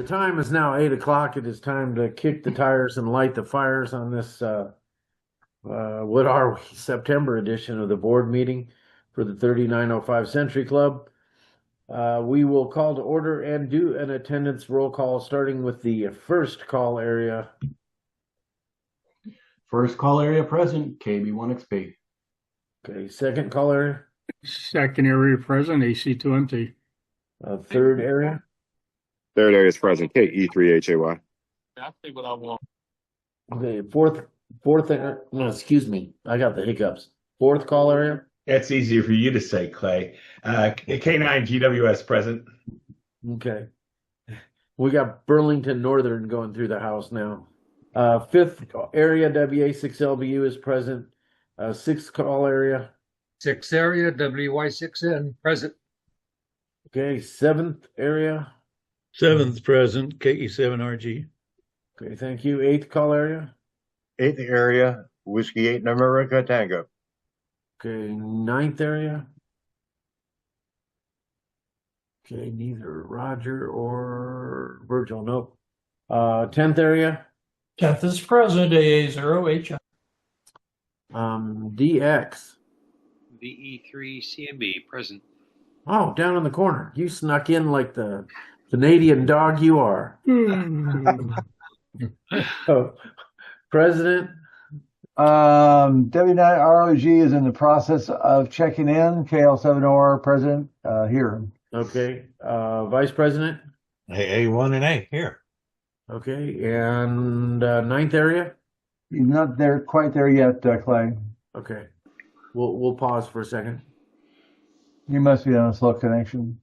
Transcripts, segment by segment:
The time is now 8 o'clock. It is time to kick the tires and light the fires on this, what are we, September edition of the board meeting for the 3905 Century Club. We will call to order and do an attendance roll call, starting with the first call area. First call area present, KB1XP. Okay, second call area. Second area present, AC2MT. Third area. Third area is present, KE3HAY. Exactly what I want. Okay, fourth, no, excuse me, I got the hiccups. Fourth call area. That's easier for you to say, Clay. K9GWS present. Okay. We got Burlington Northern going through the house now. Fifth area, WA6LBU is present. Sixth call area. Sixth area, WY6N, present. Okay, seventh area. Seventh present, KE7RG. Okay, thank you. Eighth call area. Eighth area, Whiskey 8 America Tango. Okay, ninth area. Okay, neither Roger or Virgil, nope. 10th area. 10th is present, AA0HI. DX. VE3CMB, present. Oh, down in the corner. You snuck in like the Canadian dog you are. Oh, President. W9ROG is in the process of checking in. KL7OR present here. Okay. Vice President. A1 and A here. Okay. And ninth area. He's not there quite there yet, Clay. Okay. We'll pause for a second. He must be on a slow connection.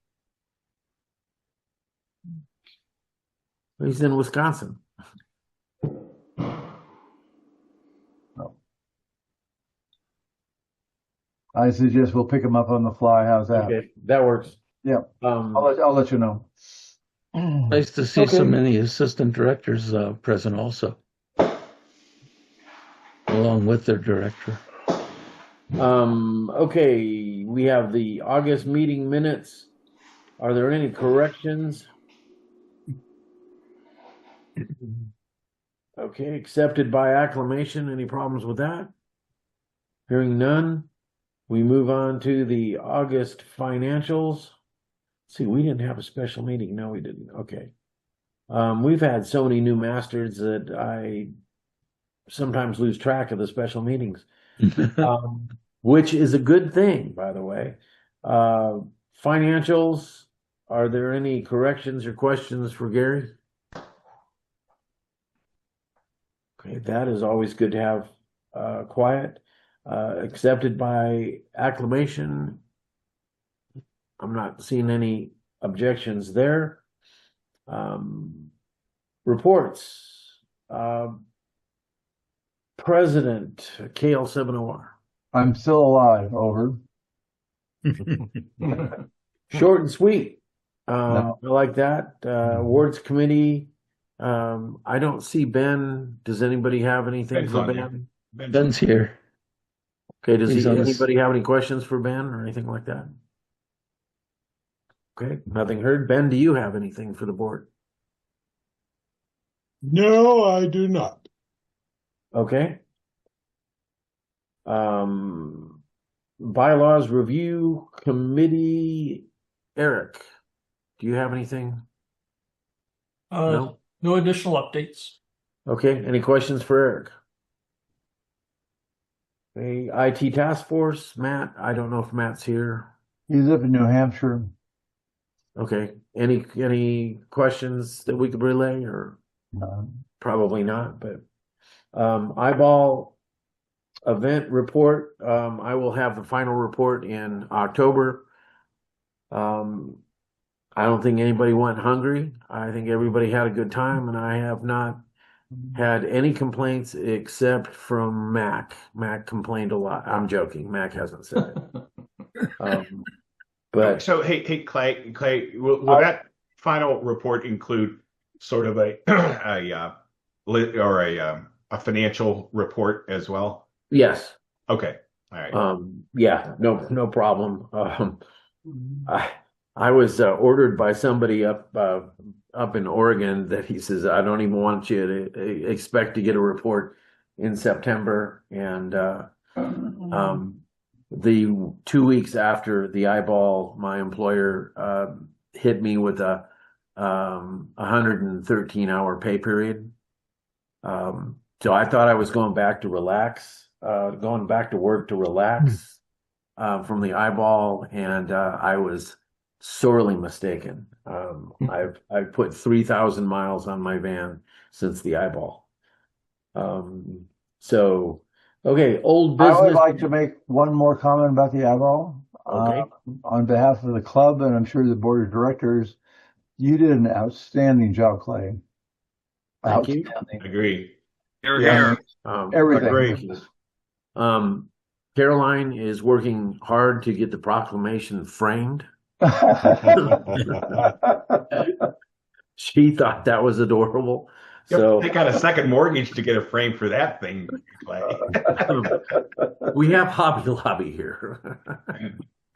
He's in Wisconsin. I suggest we'll pick him up on the fly. How's that? Okay, that works. Yeah. I'll let you know. Nice to see so many assistant directors present also, along with their director. Okay, we have the August meeting minutes. Are there any corrections? Okay, accepted by acclamation. Any problems with that? Hearing none, we move on to the August financials. See, we didn't have a special meeting. No, we didn't. Okay. We've had so many new masters that I sometimes lose track of the special meetings, which is a good thing, by the way. Financials, are there any corrections or questions for Gary? Okay, that is always good to have quiet. Accepted by acclamation. I'm not seeing any objections there. Reports. President, KL7OR. I'm still alive, over. Short and sweet. I like that. Awards committee. I don't see Ben. Does anybody have anything Ben's for on Ben? Ben's here. Okay, does He's on this- anybody have any questions for Ben or anything like that? Okay, nothing heard. Ben, do you have anything for the board? No, I do not. Okay. Bylaws review committee, Eric, do you have anything? No? No additional updates. Okay, any questions for Eric? Okay, IT task force, Matt, I don't know if Matt's here. He's up in New Hampshire. Okay, any questions that we could relay or? No. Probably not, but eyeball event report. I will have the final report in October. I don't think anybody went hungry. I think everybody had a good time, and I have not had any complaints except from Mac. Mac complained a lot. I'm joking. Mac hasn't said it. But So hey, Clay, will that final report include sort of a financial report as well? yes. Okay. All right. Yeah, no problem. I was ordered by somebody up in Oregon that he says, I don't even want you to expect to get a report in September. And the 2 weeks after the eyeball, my employer hit me with a 113-hour pay period. So I thought I was going back to relax, going back to work to relax from the eyeball, and I was sorely mistaken. I've put 3,000 miles on my van since the eyeball. So, okay, old I business. would like to make one more comment about the eyeball. Okay. On behalf of the club, and I'm sure the board of directors, you did an outstanding job, Clay. Thank you. Outstanding. Agree. Here, Everything. Agree. Caroline is working hard to get the proclamation framed. She thought that was adorable. So Take out a second mortgage to get a frame for that thing. Clay. we have Hobby Lobby here.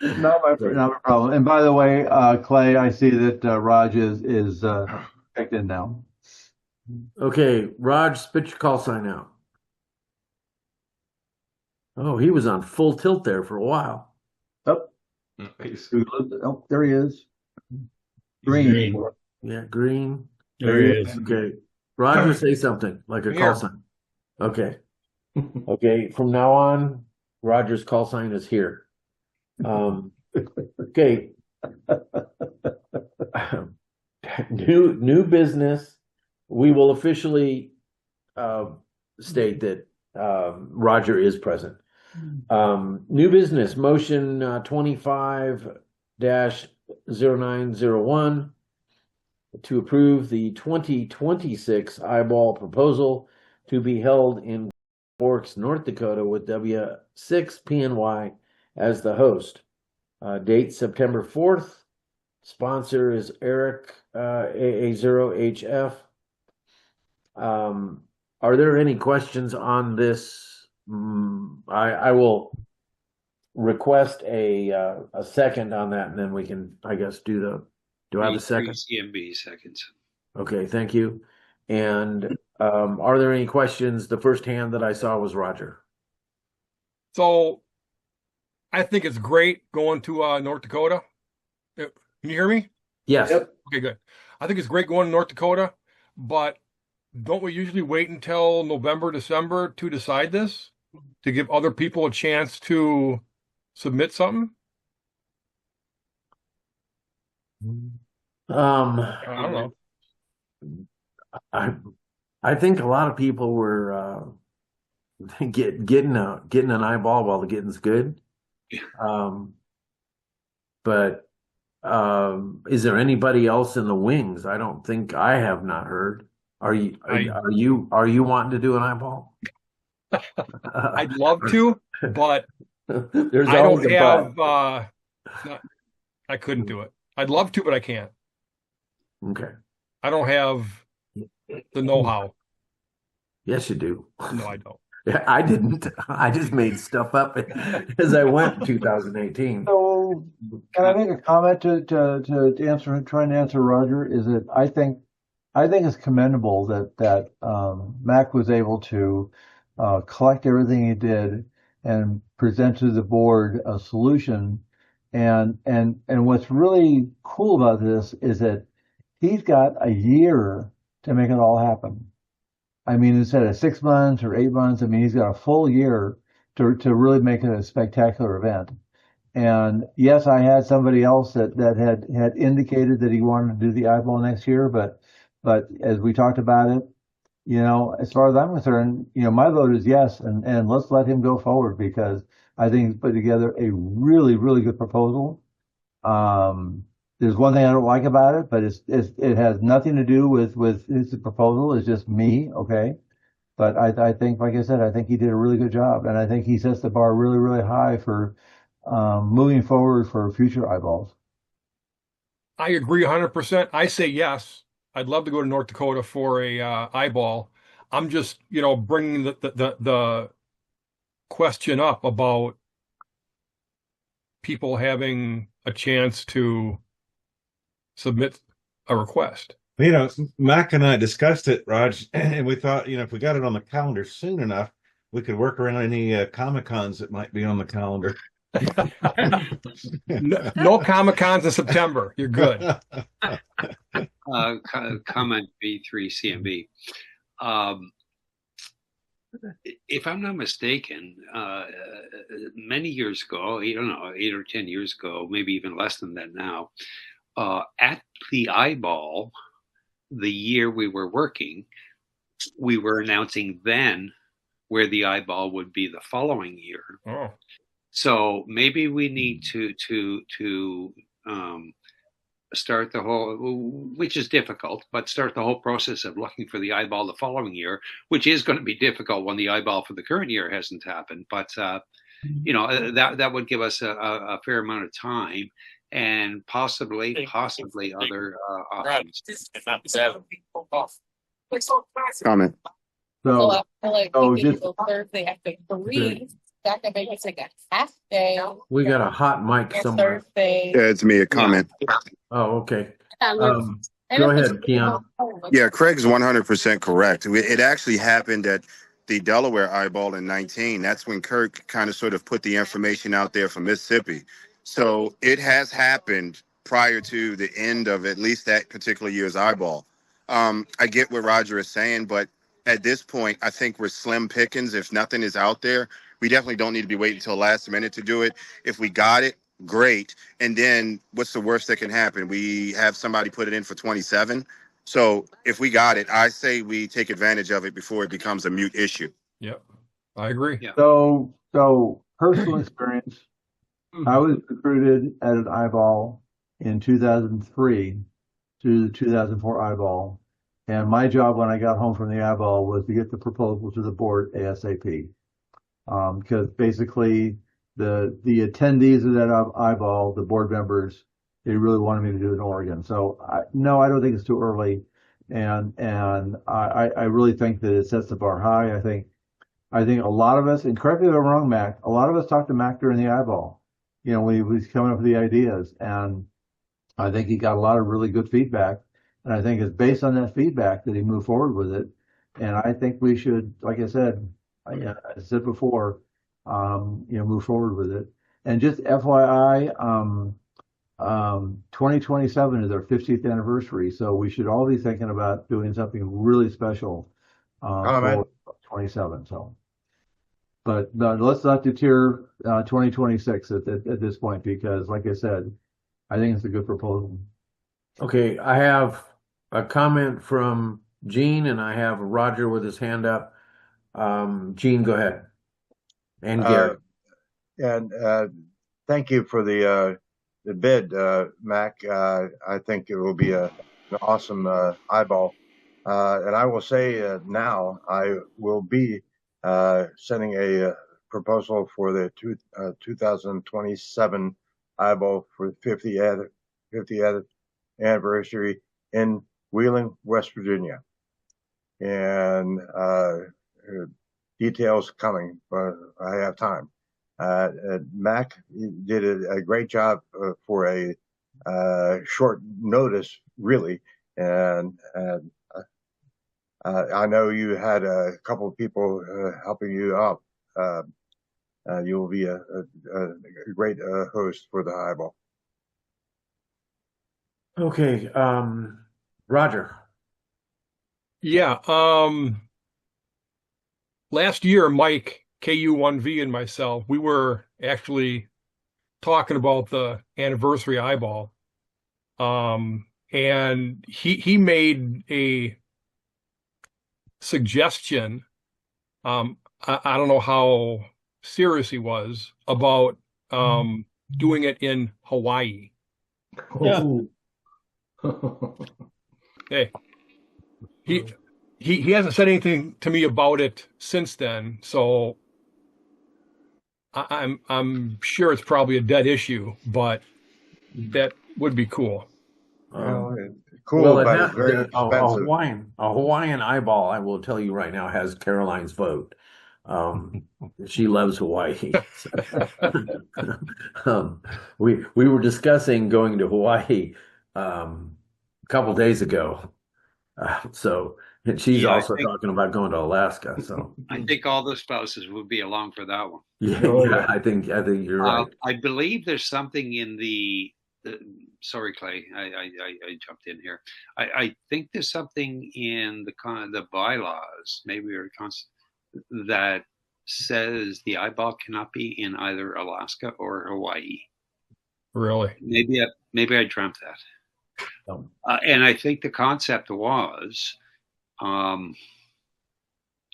Not my problem. And by the way, Clay, I see that Raj is checked in now. Okay, Raj, spit your call sign out. Oh, he was on full tilt there for a while. Nice. Oh, there he is. Green. Yeah, green. There he is. Okay. Roger, say something like a call sign. Okay. Okay. From now on, Roger's call sign is here. Okay. New business. We will officially state that Roger is present. New business motion 25-0901 to approve the 2026 eyeball proposal to be held in Forks, North Dakota, with W6PNY as the host. Date September 4th. Sponsor is Eric AA0HF. Are there any questions on this? I will request a second on that, and then we can, I guess, do I have a second? CMB seconds. Okay, thank you. And are there any questions? The first hand that I saw was Roger. So I think it's great going to North Dakota. Can you hear me? Yes. Yep. Okay, good. I think it's great going to North Dakota, but don't we usually wait until November, December to decide this, to give other people a chance to submit something? I don't know. I think a lot of people were getting an eyeball while the getting's good. But is there anybody else in the wings? I don't think I have not heard. Are you wanting to do an eyeball? I'd love to, but There's I always don't a have. but. I couldn't do it. I'd love to, but I can't. Okay. I don't have the know-how. Yes, you do. No, I don't. Yeah, I didn't. I just made stuff up as I went in 2018. So, can I make a comment to answer, trying to answer Roger? Is that I think it's commendable that Mac was able to collect everything he did and present to the board a solution. And what's really cool about this is that he's got a year to make it all happen. I mean, instead of 6 months or 8 months, I mean, he's got a full year to really make it a spectacular event. And yes, I had somebody else that had indicated that he wanted to do the eyeball next year, but as we talked about it, as far as I'm concerned, my vote is yes, and let's let him go forward, because I think he's put together a really, really good proposal. There's one thing I don't like about it, but it has nothing to do with his proposal. It's just me, okay? But I think, like I said, I think he did a really good job, and I think he sets the bar really, really high for moving forward for future eyeballs. I agree 100%. I say yes. I'd love to go to North Dakota for a eyeball. I'm just, bringing the question up about people having a chance to submit a request. You know, Mac and I discussed it, Raj, and we thought, you know, if we got it on the calendar soon enough, we could work around any Comic-Cons that might be on the calendar. No Comic-Cons in September. You're good. Comment B3CMB. If I'm not mistaken, many years ago, I don't know, 8 or 10 years ago, maybe even less than that now, at the Eyeball, the year we were working, we were announcing then where the Eyeball would be the following year. Oh. So maybe we need to start the whole, which is difficult, but start the whole process of looking for the Eyeball the following year, which is going to be difficult when the Eyeball for the current year hasn't happened. But you know, that would give us a fair amount of time and possibly other options. Comment. So, just Thursday after 3. That can make it take a half day. We got a hot mic somewhere. Thursday. Yeah, it's me. A comment. Oh, okay. And Go ahead, Keon. Yeah, Craig's 100% correct. It actually happened at the Delaware Eyeball in 19. That's when Kirk kind of sort of put the information out there for Mississippi. So it has happened prior to the end of at least that particular year's Eyeball. I get what Roger is saying, but at this point, I think we're slim pickings. If nothing is out there, we definitely don't need to be waiting until last minute to do it. If we got it, great. And then what's the worst that can happen? We have somebody put it in for 27. So if we got it, I say we take advantage of it before it becomes a mute issue. Yep, I agree. Yeah. So personal experience, I was recruited at an Eyeball in 2003 to the 2004 Eyeball. And my job when I got home from the Eyeball was to get the proposal to the board ASAP. Because basically the attendees of that Eyeball, the board members, they really wanted me to do it in Oregon. So I don't think it's too early. And I really think that it sets the bar high. I think a lot of us, and correct me if I'm wrong, Mac, a lot of us talked to Mac during the Eyeball, you know, when he was coming up with the ideas. And I think he got a lot of really good feedback. And I think it's based on that feedback that he moved forward with it. And I think we should, like I said before, move forward with it. And just FYI, 2027 is our 50th anniversary, so we should all be thinking about doing something really special for 27. So, but let's not deter 2026 at this point, because, like I said, I think it's a good proposal. Okay, I have a comment from Gene, and I have Roger with his hand up. Gene, go ahead. And Gary. Thank you for the bid, Mac. I think it will be an awesome Eyeball. And I will say now I will be sending a proposal for the 2027 Eyeball for 50th anniversary in Wheeling, West Virginia. And details coming, but I have time. Mac did a great job for a short notice, really, and I know you had a couple of people helping you out. You will be a great host for the Eyeball. Okay, Roger. Yeah. Last year, Mike, KU1V, and myself, we were actually talking about the anniversary Eyeball. And he made a suggestion. I don't know how serious he was about doing it in Hawaii. Yeah. Hey, he hasn't said anything to me about it since then, so I'm sure it's probably a dead issue, but that would be cool. Cool, but it's very expensive. A Hawaiian Eyeball, I will tell you right now, has Caroline's vote. She loves Hawaii. We were discussing going to Hawaii a couple days ago. And she's Yeah, I also think talking about going to Alaska. So I think all the spouses would be along for that one. yeah, I think you're right. I believe there's something in the. Sorry, Clay, I jumped in here. I think there's something in the bylaws, maybe that says the eyeball cannot be in either Alaska or Hawaii. Really? Maybe I dreamt that. And I think the concept was, if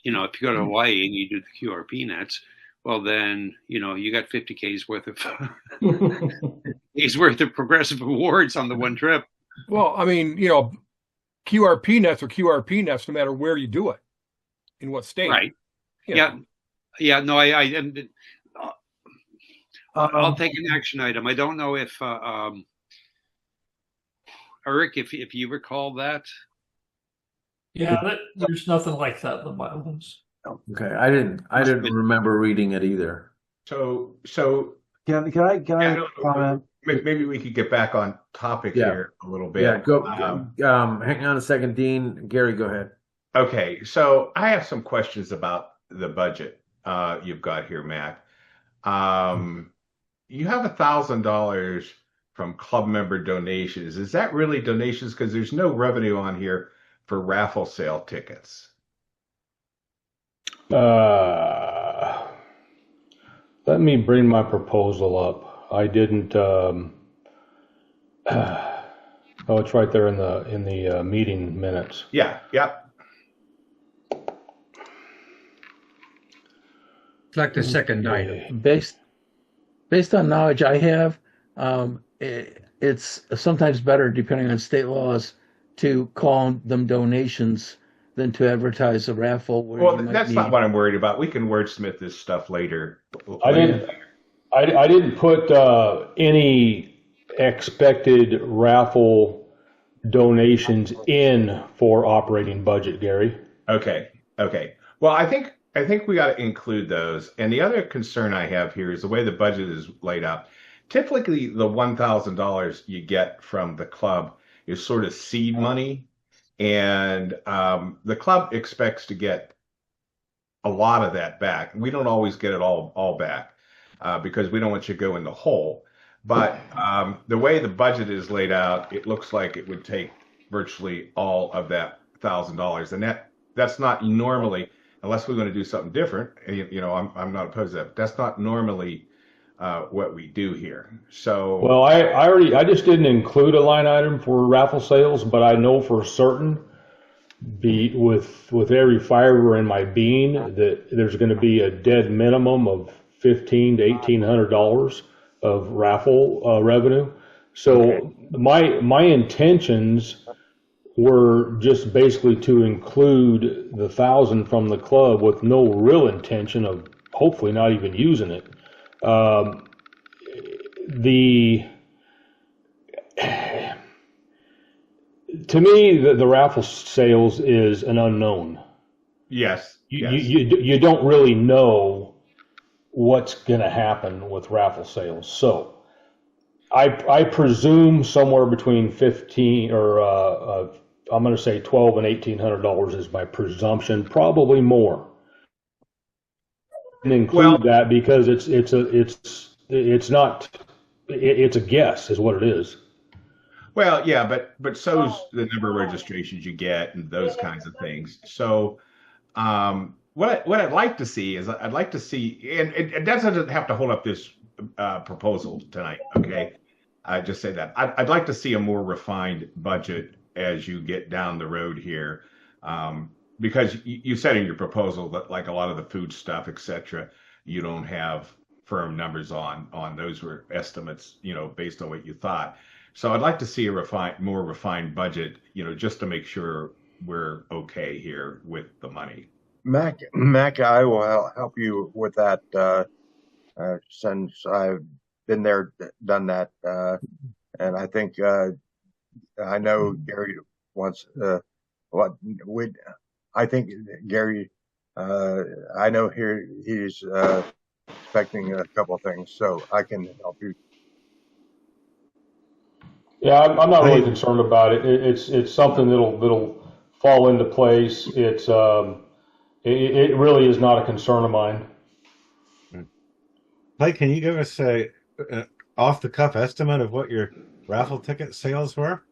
you go to Hawaii and you do the QRP nets, well then, you got 50 K's worth of progressive awards on the one trip. Well, I mean, QRP nets are QRP nets no matter where you do it, in what state. Right. Yeah. No, I'll take an action item. I don't know if Eric, if you recall that. Yeah, there's nothing like that in the bylaws. Okay, I didn't remember reading it either. So Can I comment? Maybe we could get back on topic here a little bit. Yeah, go. Hang on a second, Dean. Gary, go ahead. Okay, so I have some questions about the budget you've got here, Matt. You have $1,000 from club member donations. Is that really donations? Because there's no revenue on here for raffle sale tickets. Let me bring my proposal up. I didn't. It's right there in the meeting minutes. Yeah. It's like the second item. Based on knowledge I have, it's sometimes better, depending on state laws, to call them donations than to advertise a raffle. Well, that's not what I'm worried about. We can wordsmith this stuff later. I didn't put any expected raffle donations in for operating budget, Gary. Okay. Well, I think we got to include those. And the other concern I have here is the way the budget is laid out. Typically, the $1,000 you get from the club is sort of seed money. And the club expects to get a lot of that back. We don't always get it all back because we don't want you to go in the hole. But the way the budget is laid out, it looks like it would take virtually all of that $1,000. And that's not normally, unless we're going to do something different, I'm not opposed to that. But that's not normally what we do here. So well, I just didn't include a line item for raffle sales, but I know for certain, with every fiber in my being, that there's going to be a dead minimum of $1,500 to $1,800 of raffle revenue. So my intentions were just basically to include the $1,000 from the club with no real intention of hopefully not even using it. To me, the raffle sales is an unknown. Yes. You don't really know what's going to happen with raffle sales. So I presume somewhere between 15 or I'm going to say $1,200 and $1,800 is my presumption, probably more. And include that because it's a guess is what it is. Well, yeah, but so's the number of registrations you get and those kinds of things. So what I'd like to see is and it doesn't have to hold up this proposal tonight, okay? I just say that. I'd like to see a more refined budget as you get down the road here. Because you said in your proposal that like a lot of the food stuff, et cetera, you don't have firm numbers on. Those were estimates, based on what you thought. So I'd like to see a more refined budget, just to make sure we're okay here with the money. Mac, I will help you with that since I've been there, done that, and I think I know Gary wants I think Gary, I know here he's expecting a couple of things, so I can help you. Yeah, I'm not really concerned about it. It's something that'll fall into place. It really is not a concern of mine. Clay, can you give us a off the cuff estimate of what your raffle ticket sales were?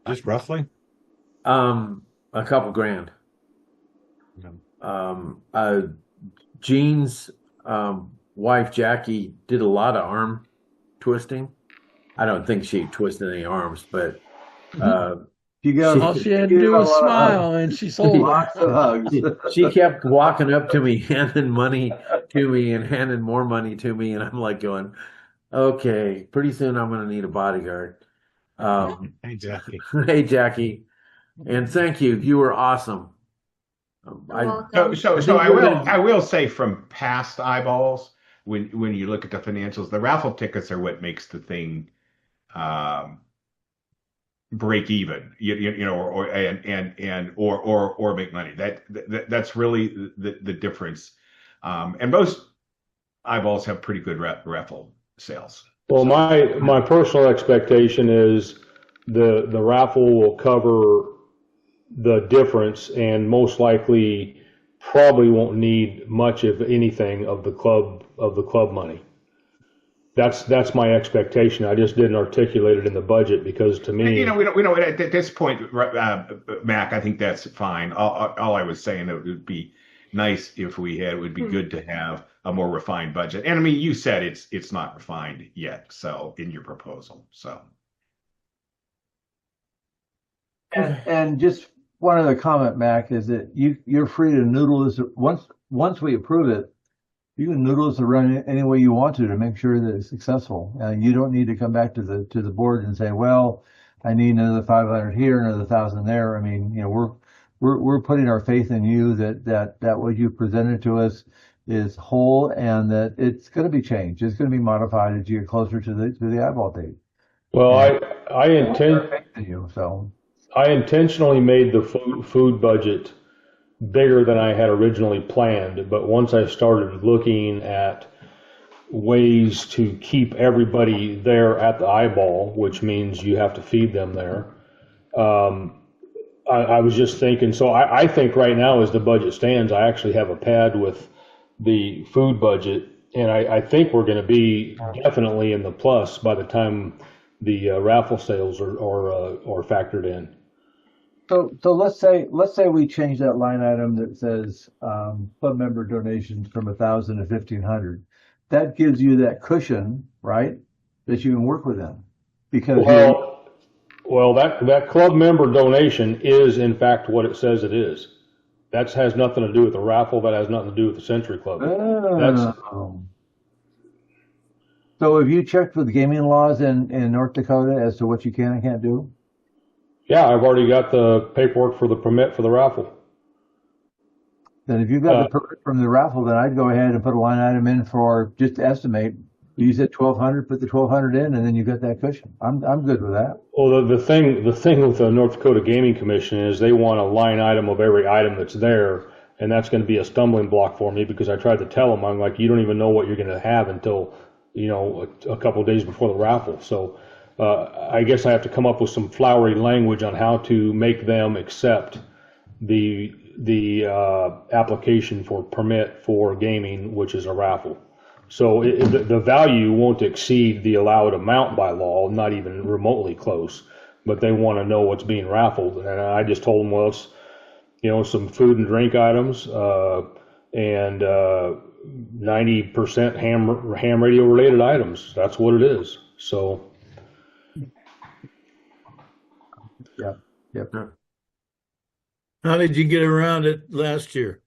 Just roughly? A couple grand. Jean's wife Jackie did a lot of arm twisting. I don't think she twisted any arms, but all she had to do was smile, and she sold it. She kept walking up to me, handing money to me, and handing more money to me, and I'm like going, "Okay, pretty soon I'm going to need a bodyguard." Hey, Jackie. Hey, Jackie, and thank you. You were awesome. So I will say from past eyeballs, when you look at the financials, the raffle tickets are what makes the thing break even, or make money. That's really the difference. And most eyeballs have pretty good raffle sales. Well, my personal expectation is the raffle will cover the difference, and most likely probably won't need much of anything of the club money. That's my expectation. I just didn't articulate it in the budget because to me, we don't at this point, Mac. I think that's fine. All I was saying, it would be nice if we had. It would be good to have a more refined budget. And I mean, you said it's not refined yet, so in your proposal, so. And just one other comment, Mac, is that you're free to noodle this once we approve it. You can noodle this around any way you want to make sure that it's successful. You don't need to come back to the board and say, well, I need another 500 here, another 1,000 there. I mean, we're putting our faith in you that what you presented to us is whole and that it's going to be changed. It's going to be modified as you get closer to the eyeball date. Well, I intentionally made the food budget bigger than I had originally planned, but once I started looking at ways to keep everybody there at the eyeball, which means you have to feed them there, I was just thinking, so I think right now as the budget stands, I actually have a pad with the food budget, and I think we're going to be definitely in the plus by the time the raffle sales are factored in. So let's say we change that line item that says club member donations from 1,000 to 1,500. That gives you that cushion, right? That you can work with them because that club member donation is in fact what it says it is. That has nothing to do with the raffle. That has nothing to do with the Century Club. So have you checked with gaming laws in North Dakota as to what you can and can't do? Yeah, I've already got the paperwork for the permit for the raffle. Then if you've got the permit from the raffle, then I'd go ahead and put a line item in for just to estimate. You said 1,200, put the 1,200 in, and then you've got that cushion. I'm good with that. Well, the thing with the North Dakota Gaming Commission is they want a line item of every item that's there, and that's going to be a stumbling block for me because I tried to tell them, I'm like, you don't even know what you're going to have until a couple of days before the raffle. So. I guess I have to come up with some flowery language on how to make them accept the application for permit for gaming, which is a raffle. So the value won't exceed the allowed amount by law, not even remotely close. But they want to know what's being raffled, and I just told them, well, it's some food and drink items and 90% ham radio related items. That's what it is. So. Yep. How did you get around it last year?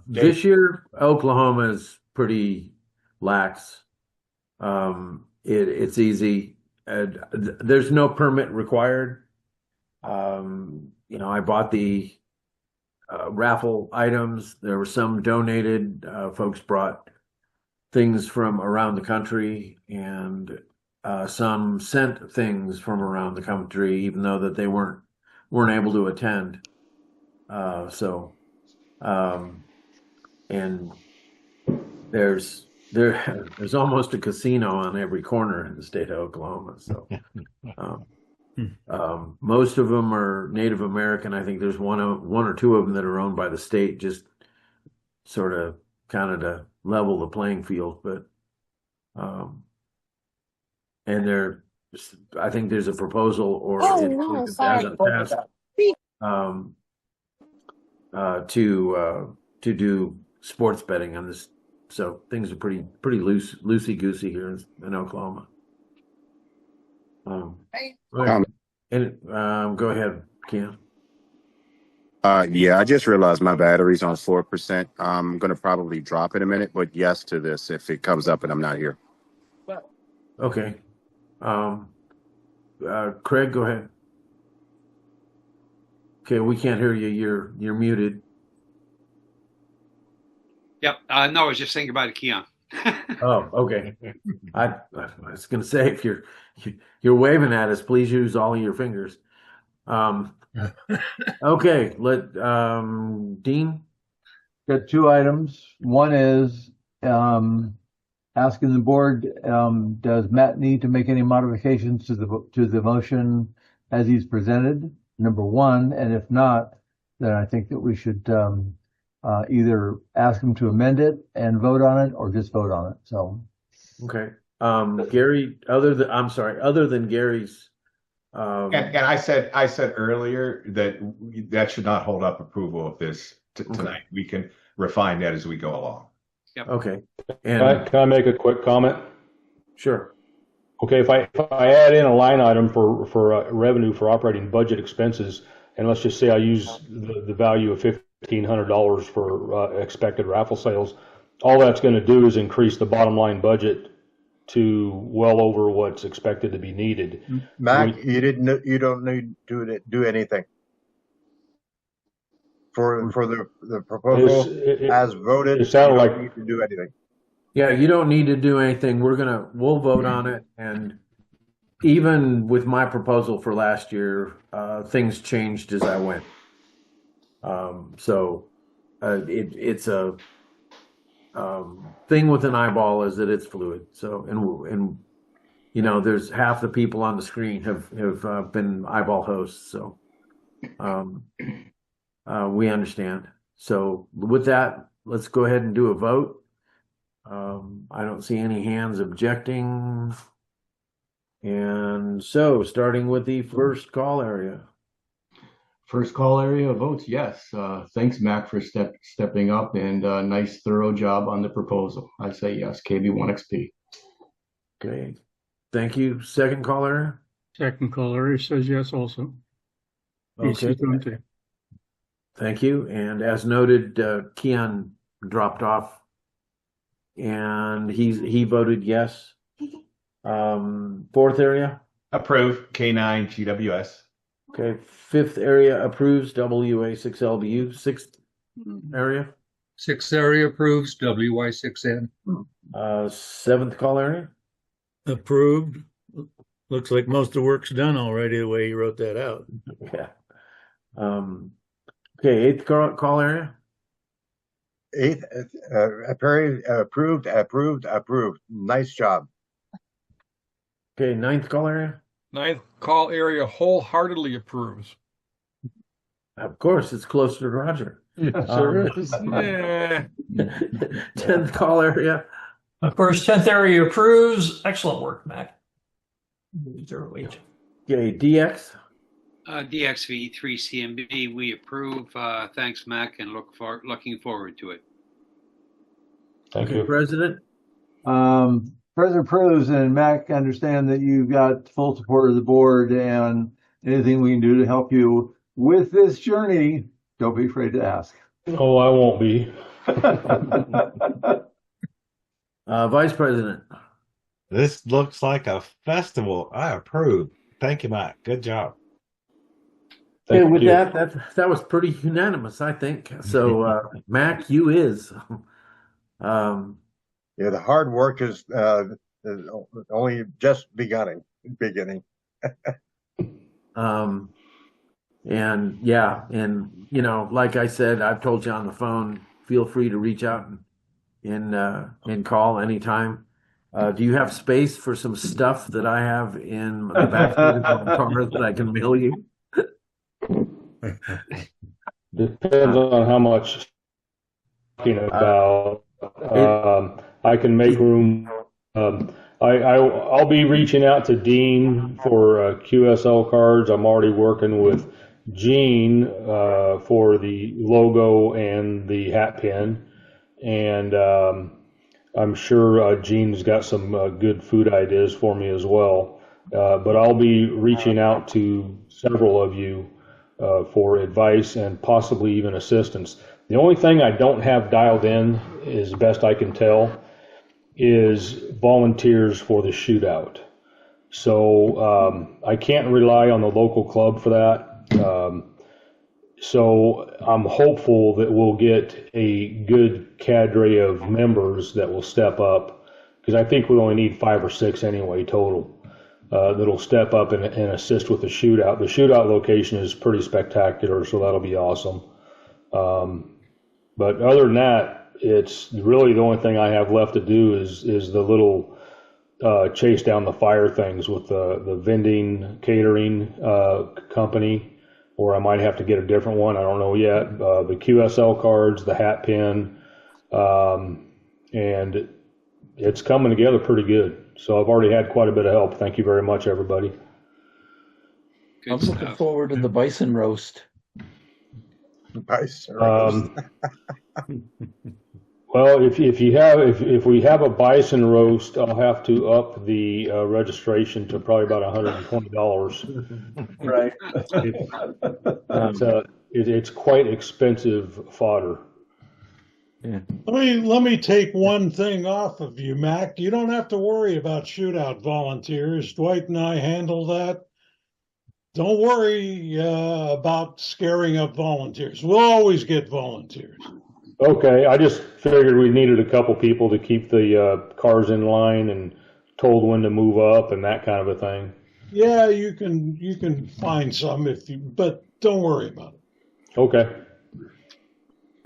This year, Oklahoma is pretty lax. It's easy. There's no permit required. I bought the raffle items. There were some donated. Folks brought things from around the country, and some sent things from around the country, even though that they weren't able to attend. And there's there's almost a casino on every corner in the state of Oklahoma. So, most of them are Native American. I think there's one or two of them that are owned by the state, just sort of kind of to level the playing field. But, and I think there's a proposal, or it hasn't passed, to do sports betting on this. So things are pretty loosey goosey here in Oklahoma. Go ahead, Ken. Yeah, I just realized my battery's on 4%. I'm gonna probably drop in a minute, but yes to this if it comes up and I'm not here. Okay. Craig, go ahead. Okay, we can't hear you. You're muted. Yep. No, I was just thinking about it, Keon. Oh, okay. I was going to say, if you're waving at us, please use all of your fingers. Okay, Dean. Got two items. One is asking the board, does Matt need to make any modifications to the motion as he's presented? Number one, and if not, then I think that we should either ask him to amend it and vote on it, or just vote on it. So, okay, Gary. Other than Gary's, and I said earlier that should not hold up approval of this tonight. Okay. We can refine that as we go along. Yep. Okay. Can I make a quick comment? Sure. Okay, if I add in a line item for revenue for operating budget expenses, and let's just say I use the value of $1,500 for expected raffle sales, all that's going to do is increase the bottom line budget to well over what's expected to be needed. Mac, you don't need to do anything for the proposal as voted. It sounded you like don't need to do anything. Yeah, you don't need to do anything. We'll vote on it, and even with my proposal for last year, things changed as I went. It's a thing with an eyeball is that it's fluid. So, and there's half the people on the screen have been eyeball hosts. So, we understand. So with that, let's go ahead and do a vote. I don't see any hands objecting. And so, starting with the first call area. First call area votes yes. Thanks, Mac, for stepping up, and nice, thorough job on the proposal. I say yes, KB1XP. Okay. Thank you. Second call area? Second call area says yes also. Okay. AC20. Thank you. And as noted, Keon dropped off, and he voted yes. Fourth area? Approve, K9 GWS. Okay. Fifth area approves, WA6LBU. Sixth area? Sixth area approves, WY6N. Seventh call area? Approved. Looks like most of the work's done already, the way you wrote that out. Yeah. Okay, eighth call area? Eighth, approved. Nice job. Okay, ninth call area? Ninth call area wholeheartedly approves. Of course, it's closer to Roger. Sure is. Yeah. 10th call area? Of course, 10th area approves. Excellent work, Mac. 0H. Okay, DX? DXV3CMB, we approve. Thanks, Mac, and looking forward to it. Thank you. President? President approves, and Mac, understand that you've got full support of the board, and anything we can do to help you with this journey, don't be afraid to ask. Oh, I won't be. Vice President? This looks like a festival. I approve. Thank you, Mike. Good job. Hey, with that was pretty unanimous, I think. So, Mac, you is. Yeah, the hard work is only just beginning. And yeah, and like I said, I've told you on the phone, feel free to reach out in call anytime. Do you have space for some stuff that I have in the back of the car that I can mail you? Depends on how much talking about. I can make room. I'll be reaching out to Dean for QSL cards. I'm already working with Gene for the logo and the hat pin, and I'm sure Gene's got some good food ideas for me as well. But I'll be reaching out to several of you for advice and possibly even assistance. The only thing I don't have dialed in, as best I can tell, is volunteers for the shootout. So I can't rely on the local club for that. So I'm hopeful that we'll get a good cadre of members that will step up, because I think we only need 5 or 6 anyway total that'll step up and assist with the shootout. The shootout location is pretty spectacular, so that'll be awesome. But other than that, it's really the only thing I have left to do is the little chase down the fire things with the vending catering company, or I might have to get a different one. I don't know yet. The QSL cards, the hat pin, and it's coming together pretty good. So I've already had quite a bit of help. Thank you very much, everybody. I'm looking forward to the bison roast. Bison roast. Well, if we have a bison roast, I'll have to up the registration to probably about $120. Right. It's quite expensive fodder. Yeah. Let me take one thing off of you, Mac. You don't have to worry about shootout volunteers. Dwight and I handle that. Don't worry about scaring up volunteers. We'll always get volunteers. Okay, I just figured we needed a couple people to keep the cars in line and told when to move up and that kind of a thing. Yeah, you can find some but don't worry about it. Okay.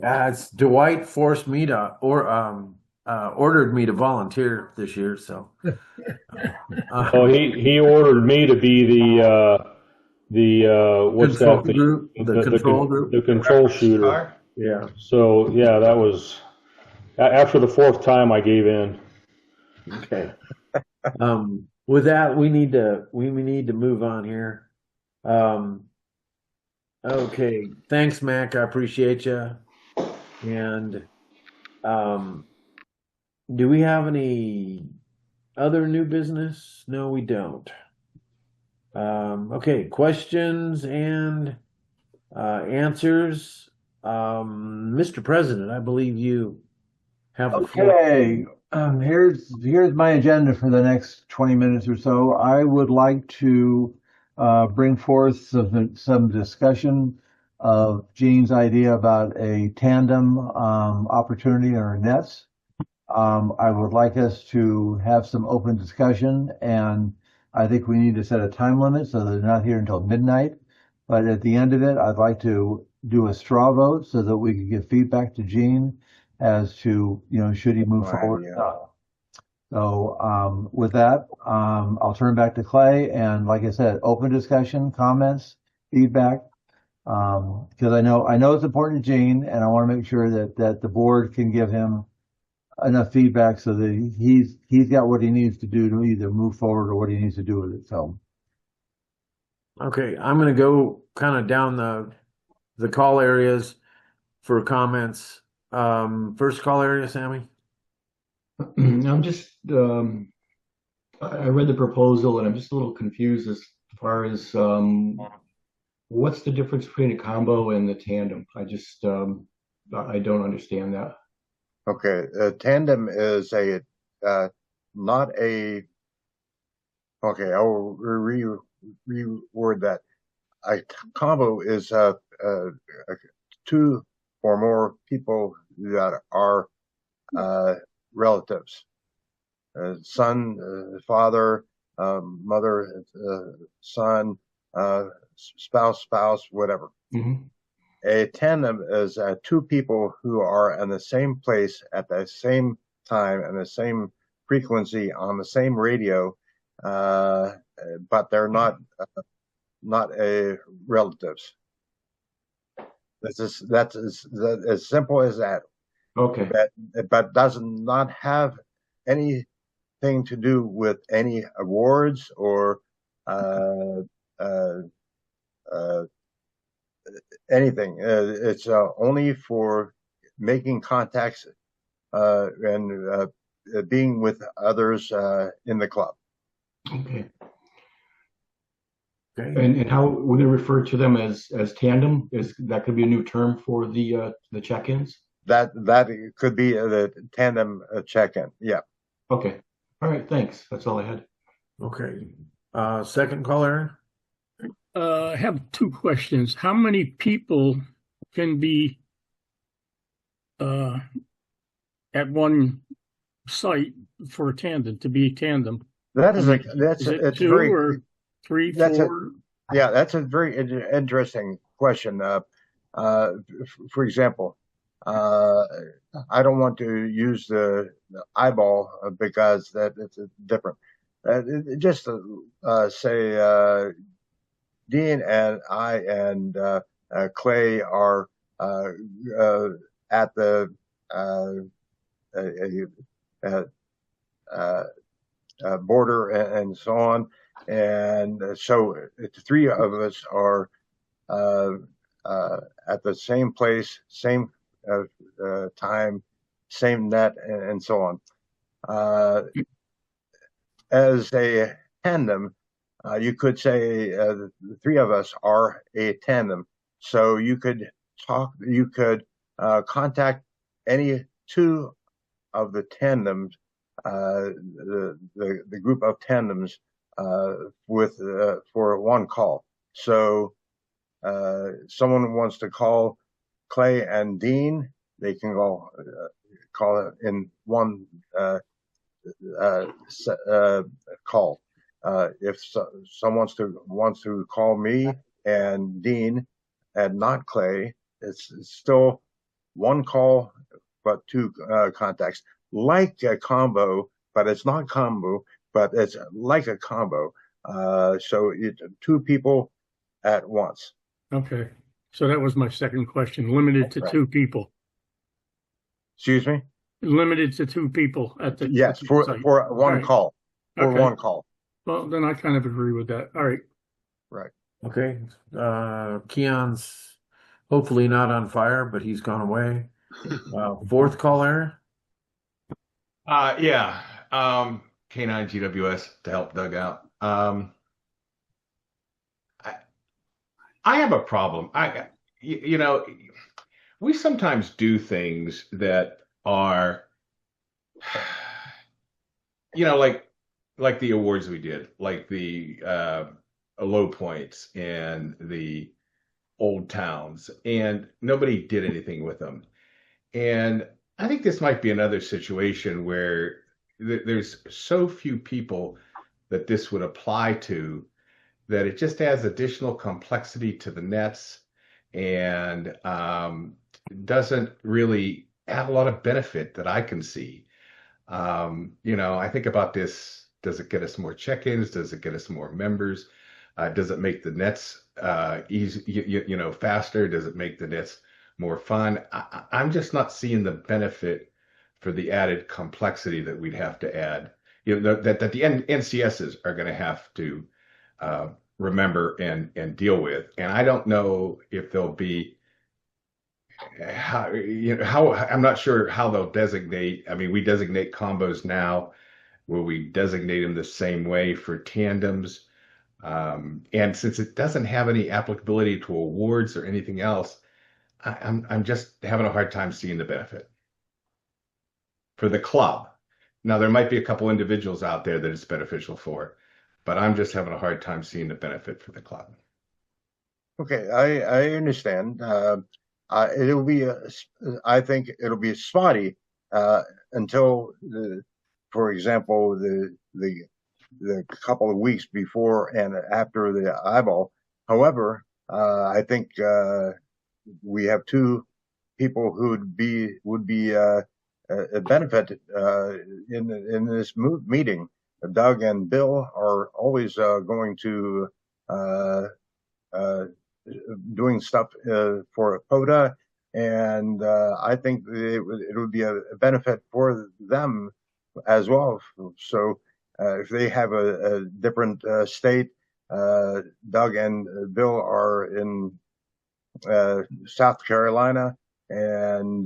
It's Dwight forced me to ordered me to volunteer this year, so. Oh, he ordered me to be the what's control that? Group, the control group, the control shooter. Yeah. So yeah, that was after the 4th time I gave in. Okay. With that, we need to move on here. Okay. Thanks, Mac. I appreciate you. And do we have any other new business? No, we don't. Okay. Questions and answers. Mr. President, I believe you have the floor. Okay. Here's my agenda for the next 20 minutes or so. I would like to bring forth some discussion of Gene's idea about a tandem opportunity in our nets. I would like us to have some open discussion, and I think we need to set a time limit so that they're not here until midnight. But at the end of it, I'd like to do a straw vote so that we can give feedback to Gene as to, should he move forward or not. So with that, I'll turn back to Clay. And like I said, open discussion, comments, feedback, because I know it's important to Gene, and I want to make sure that the board can give him enough feedback so that he's got what he needs to do to either move forward or what he needs to do with it. So. Okay, I'm going to go kind of down the call areas for comments. First call area, Sammy. I'm just, I read the proposal and I'm just a little confused as far as what's the difference between a combo and the tandem? I just, I don't understand that. Okay, tandem is not a. Okay, I'll reword that. A combo is 2 or more people that are relatives, son, father, mother, son, spouse, whatever. Mm-hmm. a tandem is two people who are in the same place at the same time and the same frequency on the same radio, but they're not a relatives. That's as simple as that. Okay. But does not have anything to do with any awards or anything. It's only for making contacts and being with others in the club. Okay. Okay. And how would they refer to them as tandem? Is that could be a new term for the check-ins? That could be the tandem check-in. Yeah. Okay. All right. Thanks. That's all I had. Okay. Second caller. I have two questions. How many people can be at one site for a tandem, to be tandem? That is it's two very, or three, four? That's a very interesting question. For example, I don't want to use the eyeball because it's different. Just say Dean and I and Clay are at the border and so on, and so the three of us are at the same place, same time, same net, and so on. As a tandem, you could say the three of us are a tandem. So you could contact any two of the tandems, the group of tandems with for one call. So someone wants to call Clay and Dean, they can call it in one call. If someone wants to call me and Dean and not Clay, it's still one call but two contacts, like a combo, but it's not combo, but it's like a combo. So it's two people at once. Okay, so that was my second question. Limited to two people. Excuse me. Limited to two people at the for site. one call. For one call. Well, then I kind of agree with that. All right. Right. Okay. Keon's hopefully not on fire, but he's gone away. Fourth caller. Yeah. K9 GWS to help Doug out. I have a problem. You know, we sometimes do things that are, you know, like the awards we did, like the low points and the old towns, and nobody did anything with them. And I think this might be another situation where there's so few people that this would apply to that it just adds additional complexity to the nets and doesn't really add a lot of benefit that I can see. You know, I think about this. Does it get us more check-ins? Does it get us more members? Does it make the nets easy, you know, faster? Does it make the nets more fun? I'm just not seeing the benefit for the added complexity that we'd have to add. You know, that the NCSs are going to have to remember and deal with. And I don't know if they'll be how I'm not sure how they'll designate. I mean, we designate combos now. Will we designate them the same way for tandems? And since it doesn't have any applicability to awards or anything else, I'm just having a hard time seeing the benefit for the club. Now, there might be a couple individuals out there that it's beneficial for, but I'm just having a hard time seeing the benefit for the club. Okay, I understand. It'll be, I think it'll be spotty until, for example, the couple of weeks before and after the eyeball. However, I think we have two people who would be benefited in this meeting. Doug and Bill are always going to doing stuff for POTA, and I think it would be a benefit for them as well. So if they have a different state, Doug and Bill are in South Carolina, and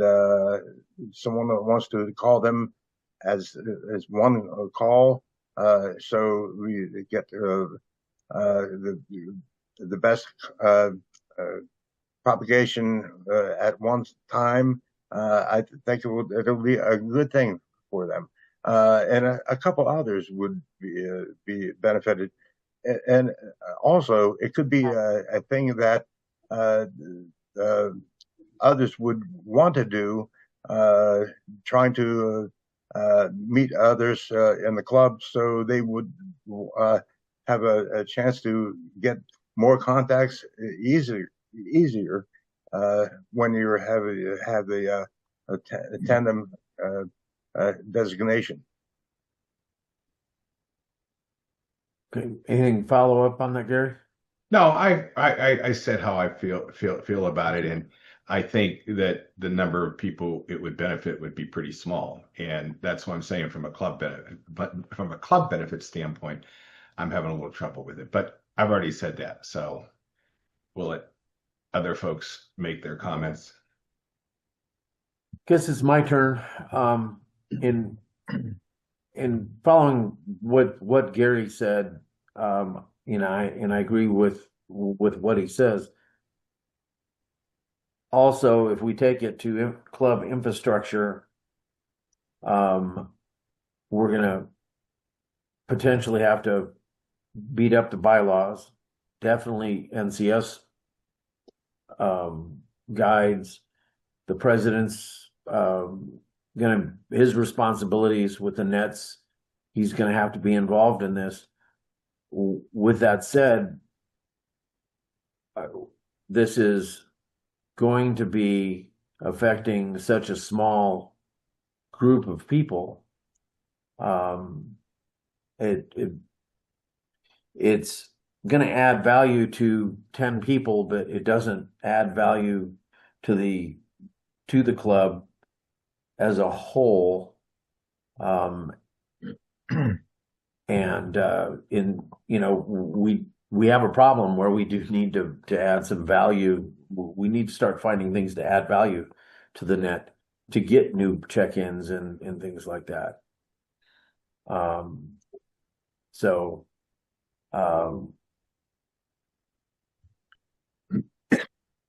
someone that wants to call them as one call, so we get the best propagation at one time. I think it'll be a good thing for them, and a couple others would be benefited, and also it could be a thing that others would want to do, trying to meet others in the club, so they would have a chance to get more contacts easier when you have the tandem designation. Okay. Anything follow up on that, Gary? No, I said how I feel about it, and I think that the number of people it would benefit would be pretty small, and that's what I'm saying from a club benefit. But from a club benefit standpoint, I'm having a little trouble with it. But I've already said that, so we'll let other folks make their comments. Guess it's my turn. In following what Gary said, I agree with what he says. Also, if we take it to club infrastructure, we're going to potentially have to beat up the bylaws. Definitely NCS guides. The president's his responsibilities with the nets. He's going to have to be involved in this. With that said, this is going to be affecting such a small group of people. It's going to add value to 10 people, but it doesn't add value to the club as a whole. We have a problem where we do need to add some value. We need to start finding things to add value to the net to get new check-ins and things like that.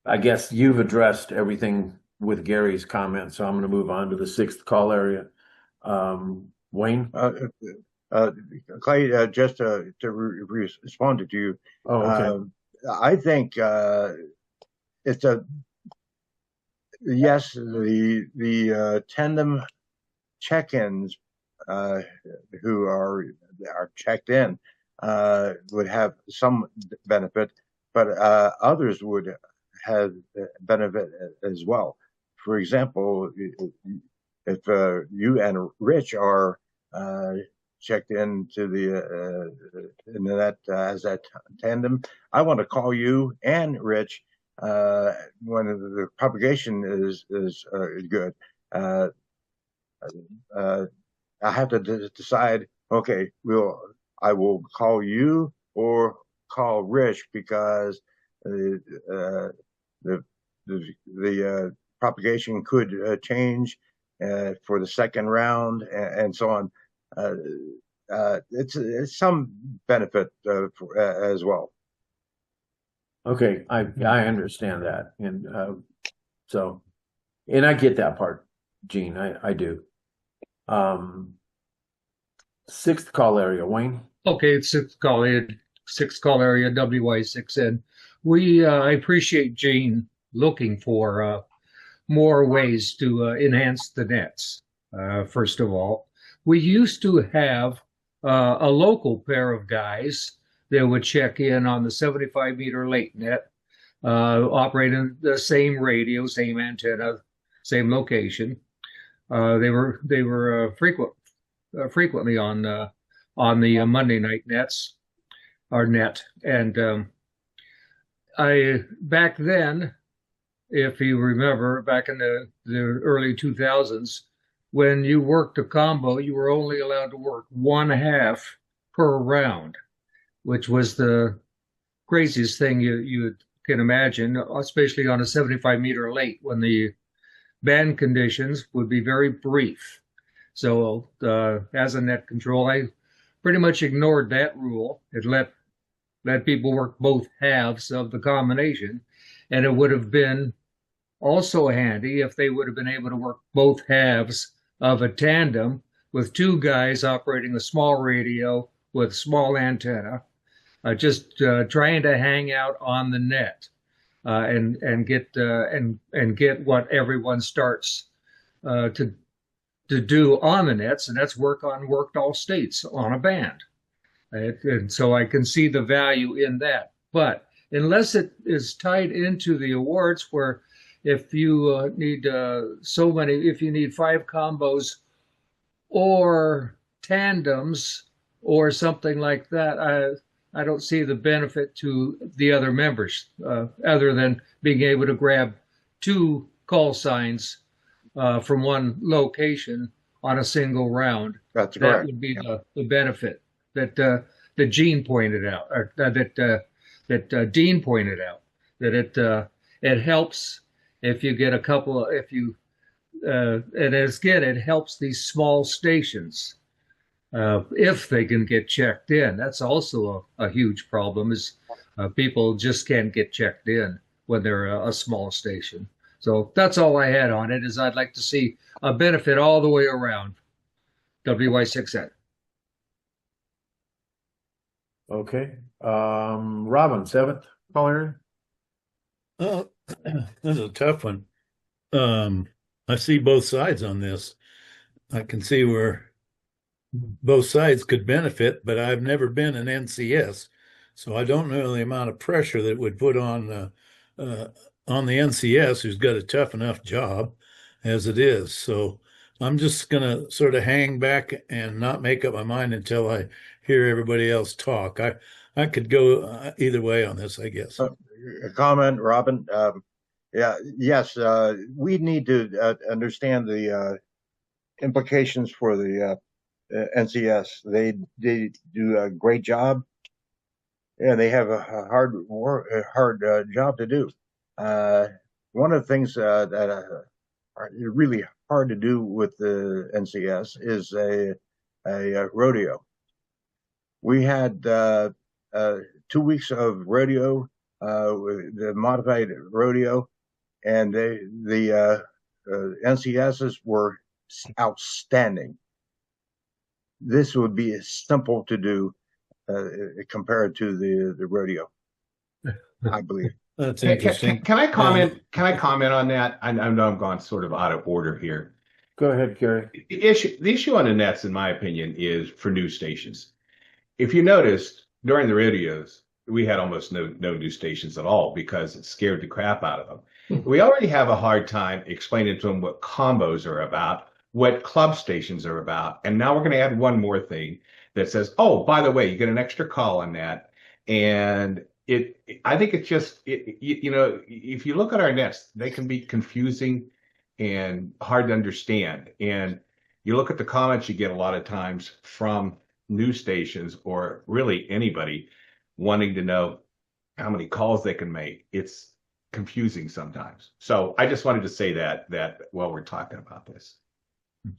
I guess you've addressed everything with Gary's comments, so I'm going to move on to the sixth call area. Wayne? Clay, just to respond to you. Oh, okay. I think it's yes, the tandem check-ins who are checked in would have some benefit, but others would have benefit as well. For example, if you and Rich are checked into the net as that tandem, I want to call you and Rich when the propagation is good. I have to decide. Okay, I will call you or call Rich because the propagation could change for the second round and so on. It's some benefit as well. Okay, I understand that, and I get that part, Gene. I do. Sixth call area, Wayne. Okay, it's sixth call area, WY6N. I appreciate Gene looking for more ways to enhance the nets. First of all, we used to have a local pair of guys that would check in on the 75-meter lake net. operating the same radio, same antenna, same location. They were frequently on the Monday night nets or net, and I back then, if you remember, back in the early 2000s, when you worked a combo, you were only allowed to work 1/2 per round, which was the craziest thing you can imagine, especially on a 75-meter late when the band conditions would be very brief. So as a net control, I pretty much ignored that rule. It let people work both halves of the combination, and it would have been also handy if they would have been able to work both halves of a tandem with two guys operating a small radio with small antenna, just trying to hang out on the net and get what everyone starts to do on the nets, and that's worked all states on a band. And so I can see the value in that. But unless it is tied into the awards, where if you need if you need 5 combos or tandems or something like that, I don't see the benefit to the other members other than being able to grab 2 call signs from one location on a single round. That's That correct. would be the benefit that Gene pointed out, or that Dean pointed out, that it helps if you get a couple. And again, it helps these small stations if they can get checked in. That's also a huge problem. Is people just can't get checked in when they're a small station. So that's all I had on it. Is I'd like to see a benefit all the way around. WY6N. Okay. Robin, 7th caller. Oh, this is a tough one. I see both sides on this. I can see where both sides could benefit, but I've never been an NCS, so I don't know the amount of pressure that would put on the NCS, who's got a tough enough job as it is. So I'm just going to sort of hang back and not make up my mind until I hear everybody else talk. I could go either way on this, I guess. A comment, Robin. Yes, we need to understand the implications for the NCS. They do a great job, and they have a hard job to do. One of the things that are really hard to do with the NCS is a rodeo. We had 2 weeks of rodeo, the modified rodeo, and the NCSs were outstanding. This would be simple to do compared to the rodeo, I believe. That's interesting. Can I comment? Can I comment on that? I know I'm going sort of out of order here. Go ahead, Gary. The issue on the nets, in my opinion, is for news stations. If you noticed, during the rodeos, we had almost no news stations at all because it scared the crap out of them. We already have a hard time explaining to them what combos are about, what club stations are about, and now we're going to add one more thing that says, oh, by the way, you get an extra call on that. And I think it's just, you know, if you look at our nets, they can be confusing and hard to understand. And you look at the comments you get a lot of times from news stations or really anybody wanting to know how many calls they can make. It's confusing sometimes. So I just wanted to say that while we're talking about this.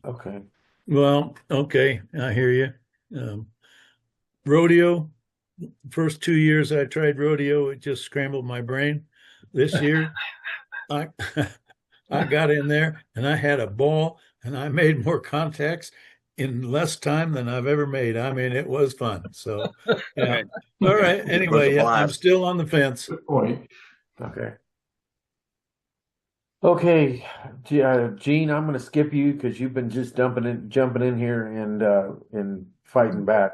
Okay. Well, okay, I hear you. Rodeo, first 2 years I tried rodeo, it just scrambled my brain. This year, I got in there and I had a ball and I made more contacts in less time than I've ever made. I mean, it was fun. So, yeah. All right. Anyway, yeah, I'm still on the fence. Good point. Okay. Okay, Gene, I'm going to skip you because you've been just jumping in here and fighting back.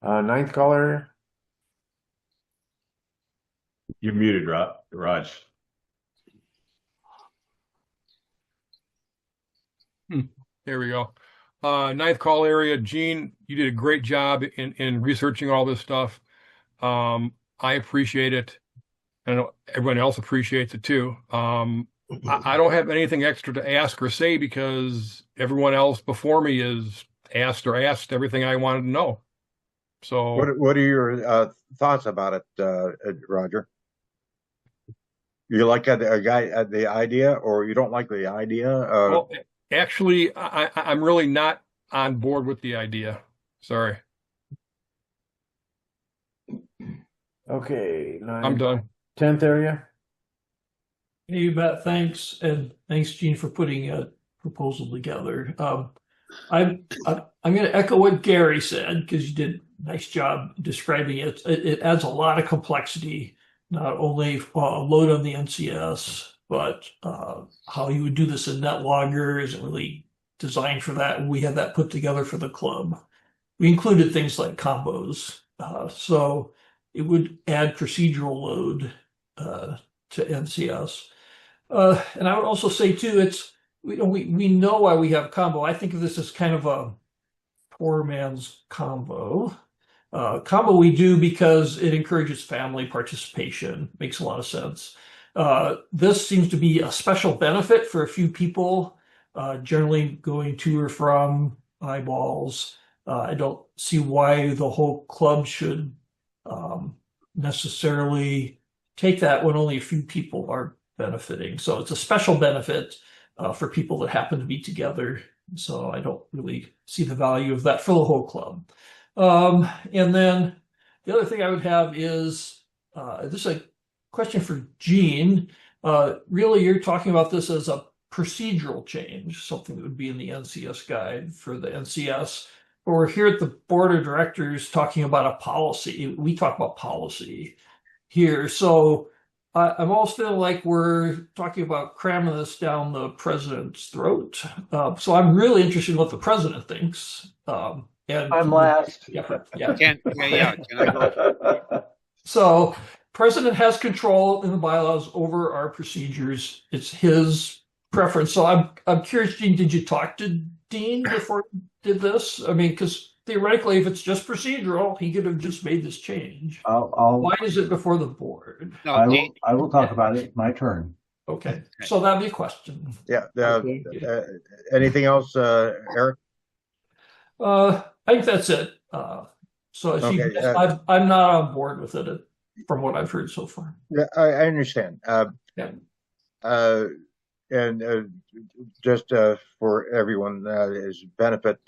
9th caller. You're muted, Raj. There we go. Ninth call area, Gene, you did a great job in researching all this stuff. I appreciate it. I know everyone else appreciates it too. I don't have anything extra to ask or say because everyone else before me has asked everything I wanted to know. So What are your thoughts about it, Roger? You like the idea, or you don't like the idea? Well, actually, I'm really not on board with the idea. Sorry. Okay, I'm done. 10th area. You bet. Thanks, and thanks, Gene, for putting a proposal together. I'm going to echo what Gary said because you did a nice job describing it. It adds a lot of complexity, not only load on the NCS, but how you would do this in NetLogger isn't really designed for that. And we had that put together for the club. We included things like combos, so it would add procedural load to NCS. And I would also say too, we know why we have combo. I think of this as kind of a poor man's combo. Combo we do because it encourages family participation. Makes a lot of sense. This seems to be a special benefit for a few people, generally going to or from eyeballs. I don't see why the whole club should necessarily take that when only a few people are benefiting. So it's a special benefit for people that happen to be together. So I don't really see the value of that for the whole club. And then the other thing I would have is this is a question for Gene. Really, you're talking about this as a procedural change, something that would be in the NCS guide for the NCS. But we're here at the board of directors talking about a policy. We talk about policy here. So I'm almost feeling like we're talking about cramming this down the president's throat. So I'm really interested in what the president thinks. And I'm last. Yeah. Can I go? So president has control in the bylaws over our procedures. It's his preference. So I'm curious, Gene, did you talk to Dean before you did this? I mean, because theoretically, if it's just procedural, he could have just made this change. Why is it before the board? No, I will talk about it. My turn. Okay. So that'd be a question. Yeah. Anything else, Eric? I think that's it. So as you, I'm not on board with it from what I've heard so far. Yeah, I understand. And just for everyone's benefit,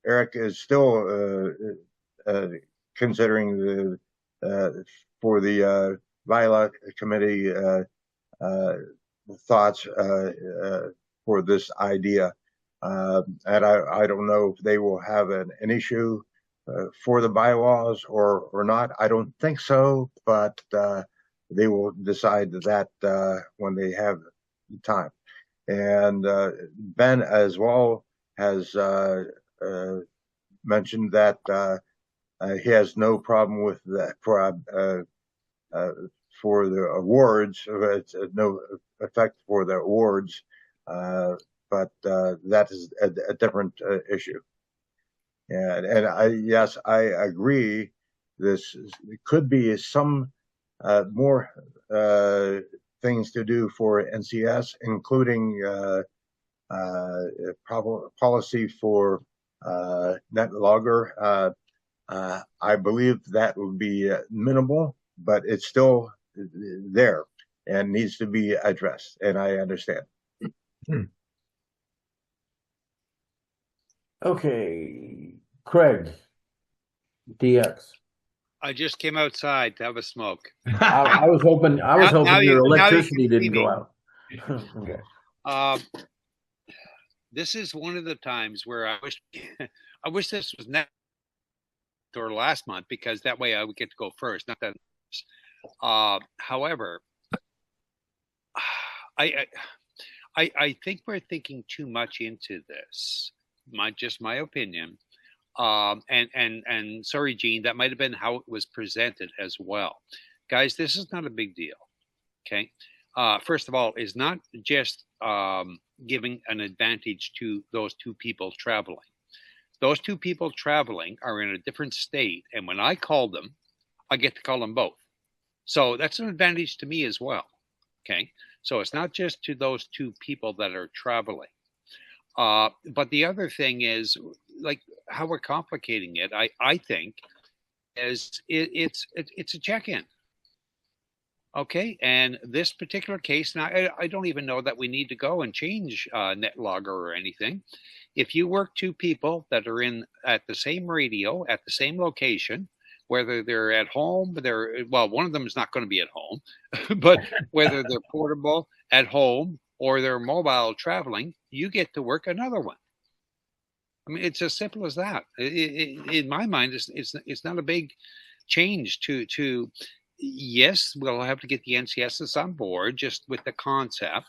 Eric is still considering for the bylaw committee thoughts for this idea. And I don't know if they will have an issue for the bylaws or not. I don't think so, but they will decide that when they have time. And Ben as well has mentioned that he has no problem with that for the awards. It's no effect for the awards, but that is a different issue. And I agree. This could be some more things to do for NCS, including policy for NetLogger. I believe that would be minimal, but it's still there and needs to be addressed. And I understand. Okay, Craig, DX. I just came outside to have a smoke. I was hoping your electricity didn't go out. Okay. This is one of the times where I wish this was next or last month, because that way I would get to go first. Not that. However, I think we're thinking too much into this. My opinion. And sorry, Gene, that might have been how it was presented as well. guys, this is not a big deal. Okay. First of all, is not just giving an advantage to those two people traveling. Those two people traveling are in a different state. And when I call them, I get to call them both. So that's an advantage to me as well. Okay. So it's not just to those two people that are traveling. But the other thing is, like, how we're complicating it, I think, is it's a check-in. Okay, and this particular case, now I don't even know that we need to go and change NetLogger or anything. If you work two people that are at the same radio, at the same location, whether they're at home, well, one of them is not going to be at home, but whether they're portable at home or they're mobile traveling, you get to work another one. I mean, it's as simple as that. In my mind, it's not a big change to. Yes, we'll have to get the NCSs on board just with the concept,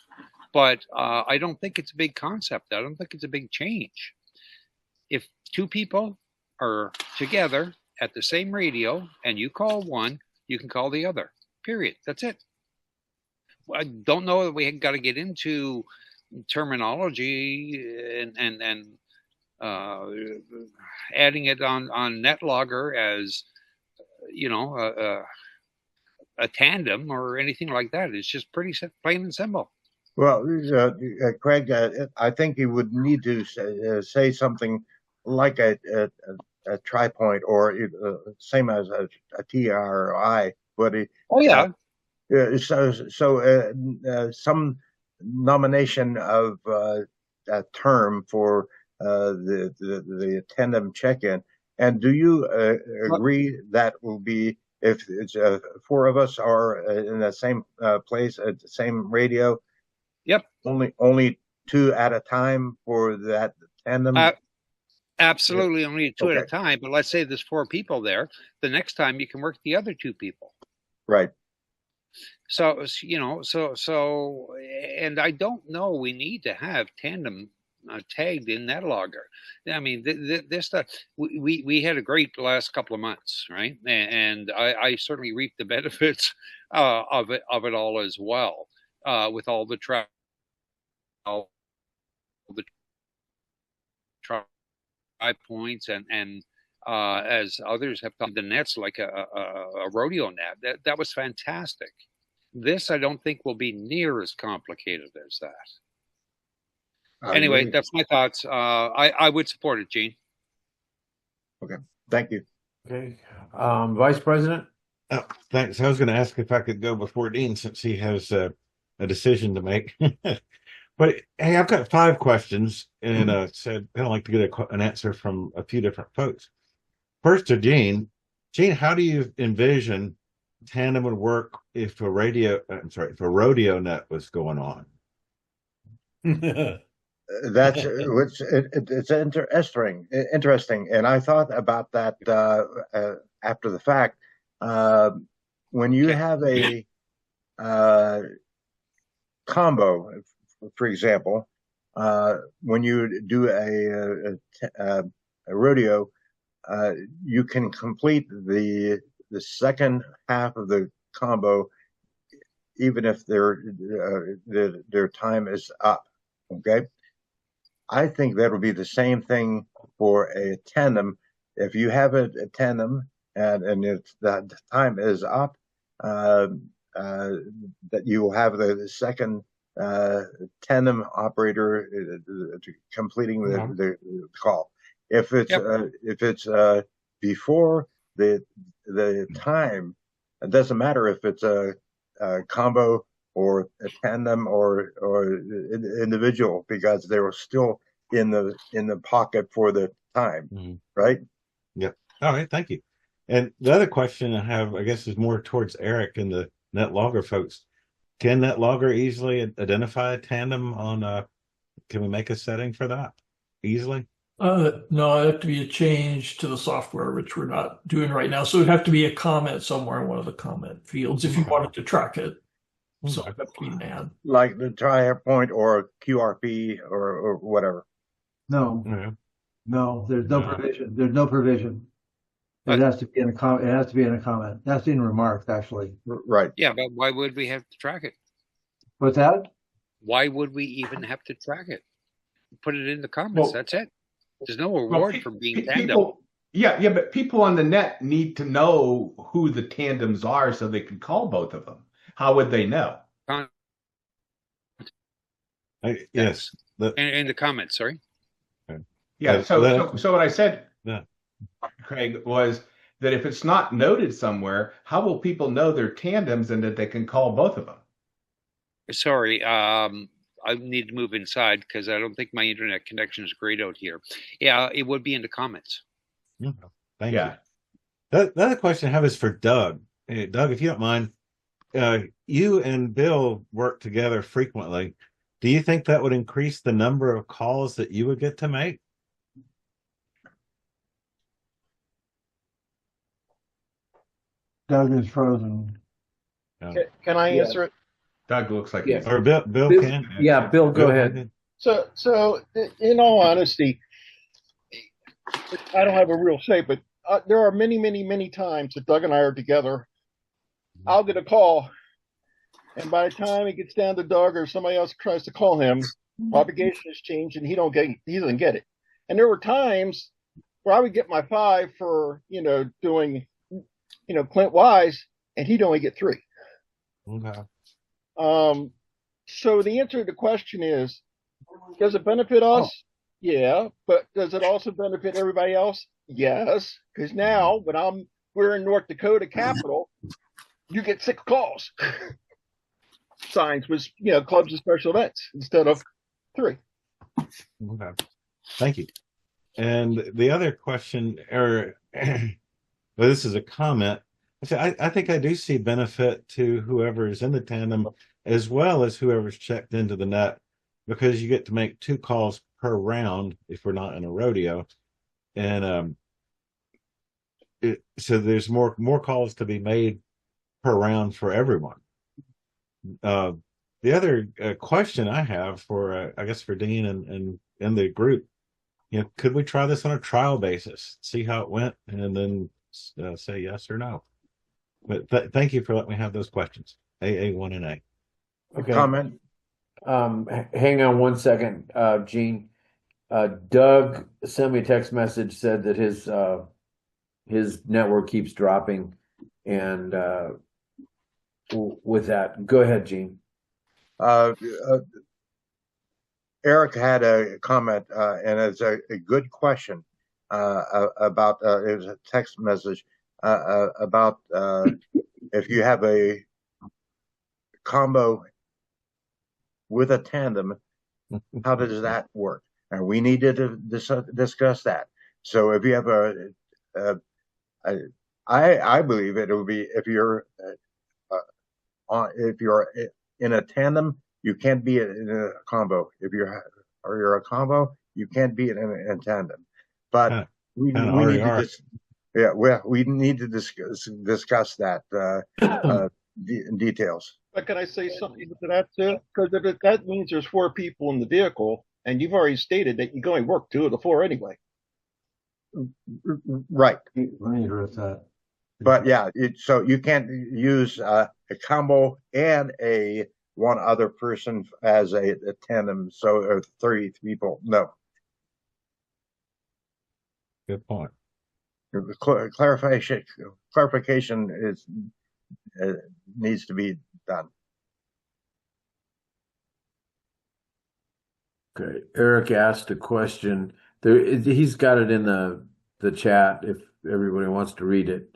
but I don't think it's a big concept. I don't think it's a big change. If two people are together at the same radio and you call one, you can call the other. Period. That's it. I don't know that we got to get into terminology and adding it on NetLogger as, you know, a tandem or anything like that. It's just pretty plain and simple. Well, Craig, I think you would need to say something like a tri-point or same as a TRI. But oh yeah. So some nomination of a term for the tandem check-in. And do you agree that will be, if it's four of us are in the same place at the same radio? Yep. Only two at a time for that tandem? Absolutely, only two at a time. But let's say there's four people there. The next time you can work the other two people. Right. So, you know, and I don't know we need to have tandem tagged in NetLogger. I mean, this stuff, we had a great last couple of months, right? And I certainly reaped the benefits of it all as well, with all the tri points and as others have done, the nets like a rodeo net. That was fantastic. This I don't think will be near as complicated as that. Anyway, that's my thoughts. I would support it, Gene. Okay, thank you. Okay, Vice President. Oh, thanks. I was going to ask if I could go before Dean since he has a decision to make. But hey, I've got 5 questions, and said I'd like to get an answer from a few different folks. First to Gene. Gene, how do you envision tandem would work if a rodeo net was going on? That's it's interesting, and I thought about that after the fact. When you have a combo, for example, when you do a rodeo, you can complete the second half of the combo even if their time is up. Okay. I think that'll be the same thing for a tandem. If you have a tandem and if that time is up, that you will have the second tandem operator completing the call. If it's before the time, it doesn't matter if it's a combo or a tandem or individual, because they were still in the pocket for the time, right? Yeah. All right. Thank you. And the other question I have, I guess, is more towards Eric and the NetLogger folks. Can NetLogger easily identify a tandem on can we make a setting for that easily? No, it'd have to be a change to the software, which we're not doing right now. So it'd have to be a comment somewhere in one of the comment fields if you wanted to track it. So it'd have to be an ad. Like the tri-point or QRP or whatever. No, no, there's no provision. There's no provision. It has to be in a comment. It has to be in a comment. That's in remarks, actually. Right. Yeah, but why would we have to track it? What's that? Why would we even have to track it? Put it in the comments. Well- That's it. There's no Well, reward for being tandem. people, yeah, but people on the net need to know who the tandems are so they can call both of them. How would they know? Yes. In the comments, sorry. Yeah. So what I said, Yeah. Craig, was that if it's not noted somewhere, how will people know they're tandems and that they can call both of them? Sorry, I need to move inside because I don't think my internet connection is great out here. Yeah, it would be in the comments. Thank you. The other question I have is for Doug. Hey, Doug, if you don't mind, you and Bill work together frequently. Do you think that would increase the number of calls that you would get to make? Doug is frozen. Can I answer it? Doug looks like Yeah. Or Bill Bill- can. yeah, Bill, go ahead. So in all honesty, I don't have a real say, but there are many times that Doug and I are together. I'll get a call, and by the time it gets down to Doug or somebody else tries to call him, propagation has changed, and he doesn't get it. And there were times where I would get my 5 for doing Clint Wise, and he'd only get 3. Okay. So the answer to the question is, does it benefit us? Yeah, but does it also benefit everybody else? Yes, because now when we're in North Dakota capital, you get 6 calls. Signs was clubs and special events instead of 3. Okay. Thank you. And the other question, well, this is a comment. I think I do see benefit to whoever is in the tandem as well as whoever's checked into the net, because you get to make 2 calls per round if we're not in a rodeo. And so there's more calls to be made per round for everyone. The other question I have for, I guess for Dean and the group, could we try this on a trial basis, see how it went, and then say yes or no? But thank you for letting me have those questions. AA1 and A. Okay. Comment. Hang on one second, Gene. Doug sent me a text message, said that his network keeps dropping, and with that, go ahead, Gene. Eric had a comment, and it's a good question about it was a text message about if you have a combo with a tandem, how does that work? And we needed to discuss that. So if you have I believe it would be if you're in a tandem, you can't be in a combo. If you're a combo, you can't be in a tandem. But we need to we need to discuss that in details. But can I say something to that too? Because that means there's 4 people in the vehicle, and you've already stated that you can only work 2 of the 4 anyway. Right. Let me address that. But yeah, so you can't use a combo and one other person as a tandem. So 30 people. No. Good point. Clarification is needs to be done. Okay. Eric asked a question. He's got it in the chat if everybody wants to read it.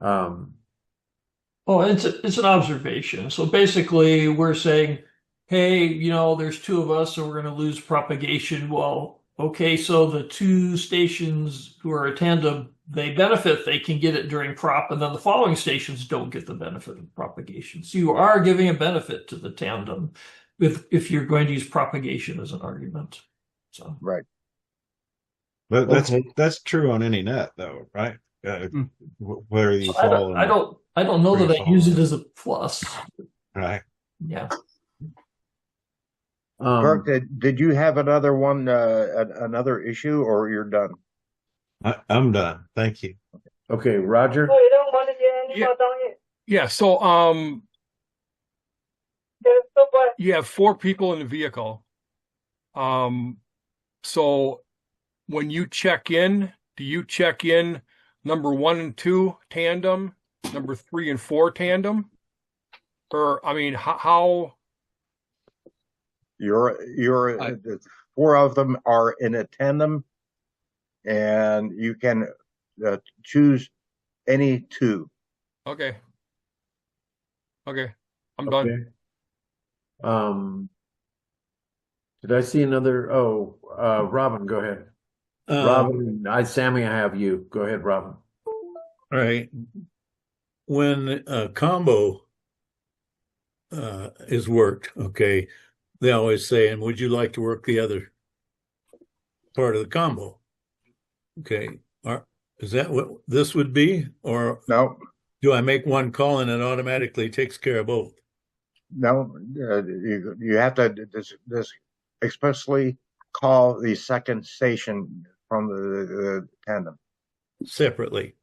Well, it's an observation. So basically, we're saying, hey, there's 2 of us, so we're going to lose propagation. Well, okay, so the 2 stations who are a tandem, they benefit. They can get it during prop, and then the following stations don't get the benefit of propagation. So you are giving a benefit to the tandem if you're going to use propagation as an argument. So right. But that's true on any net, though, right? Where you so fall. I don't know that I use it as a plus. Right. Yeah. Kirk, did you have another one, another issue, or you're done? I'm done. Thank you. Okay, Roger. Yeah. So, you have 4 people in the vehicle. So when you check in, do you check in number 1 and 2 tandem, number 3 and 4 tandem? Or, I mean, how? Your 4 of them are in a tandem, and you can choose any 2. Okay. Okay. I'm done. Did I see another? Robin, go ahead. Robin, Sammy, I have you. Go ahead, Robin. All right. When a combo is worked, okay, they always say, and would you like to work the other part of the combo? Okay. Is that what this would be? Or no? Do I make one call and it automatically takes care of both? No, you have to this expressly call the second station from the tandem separately.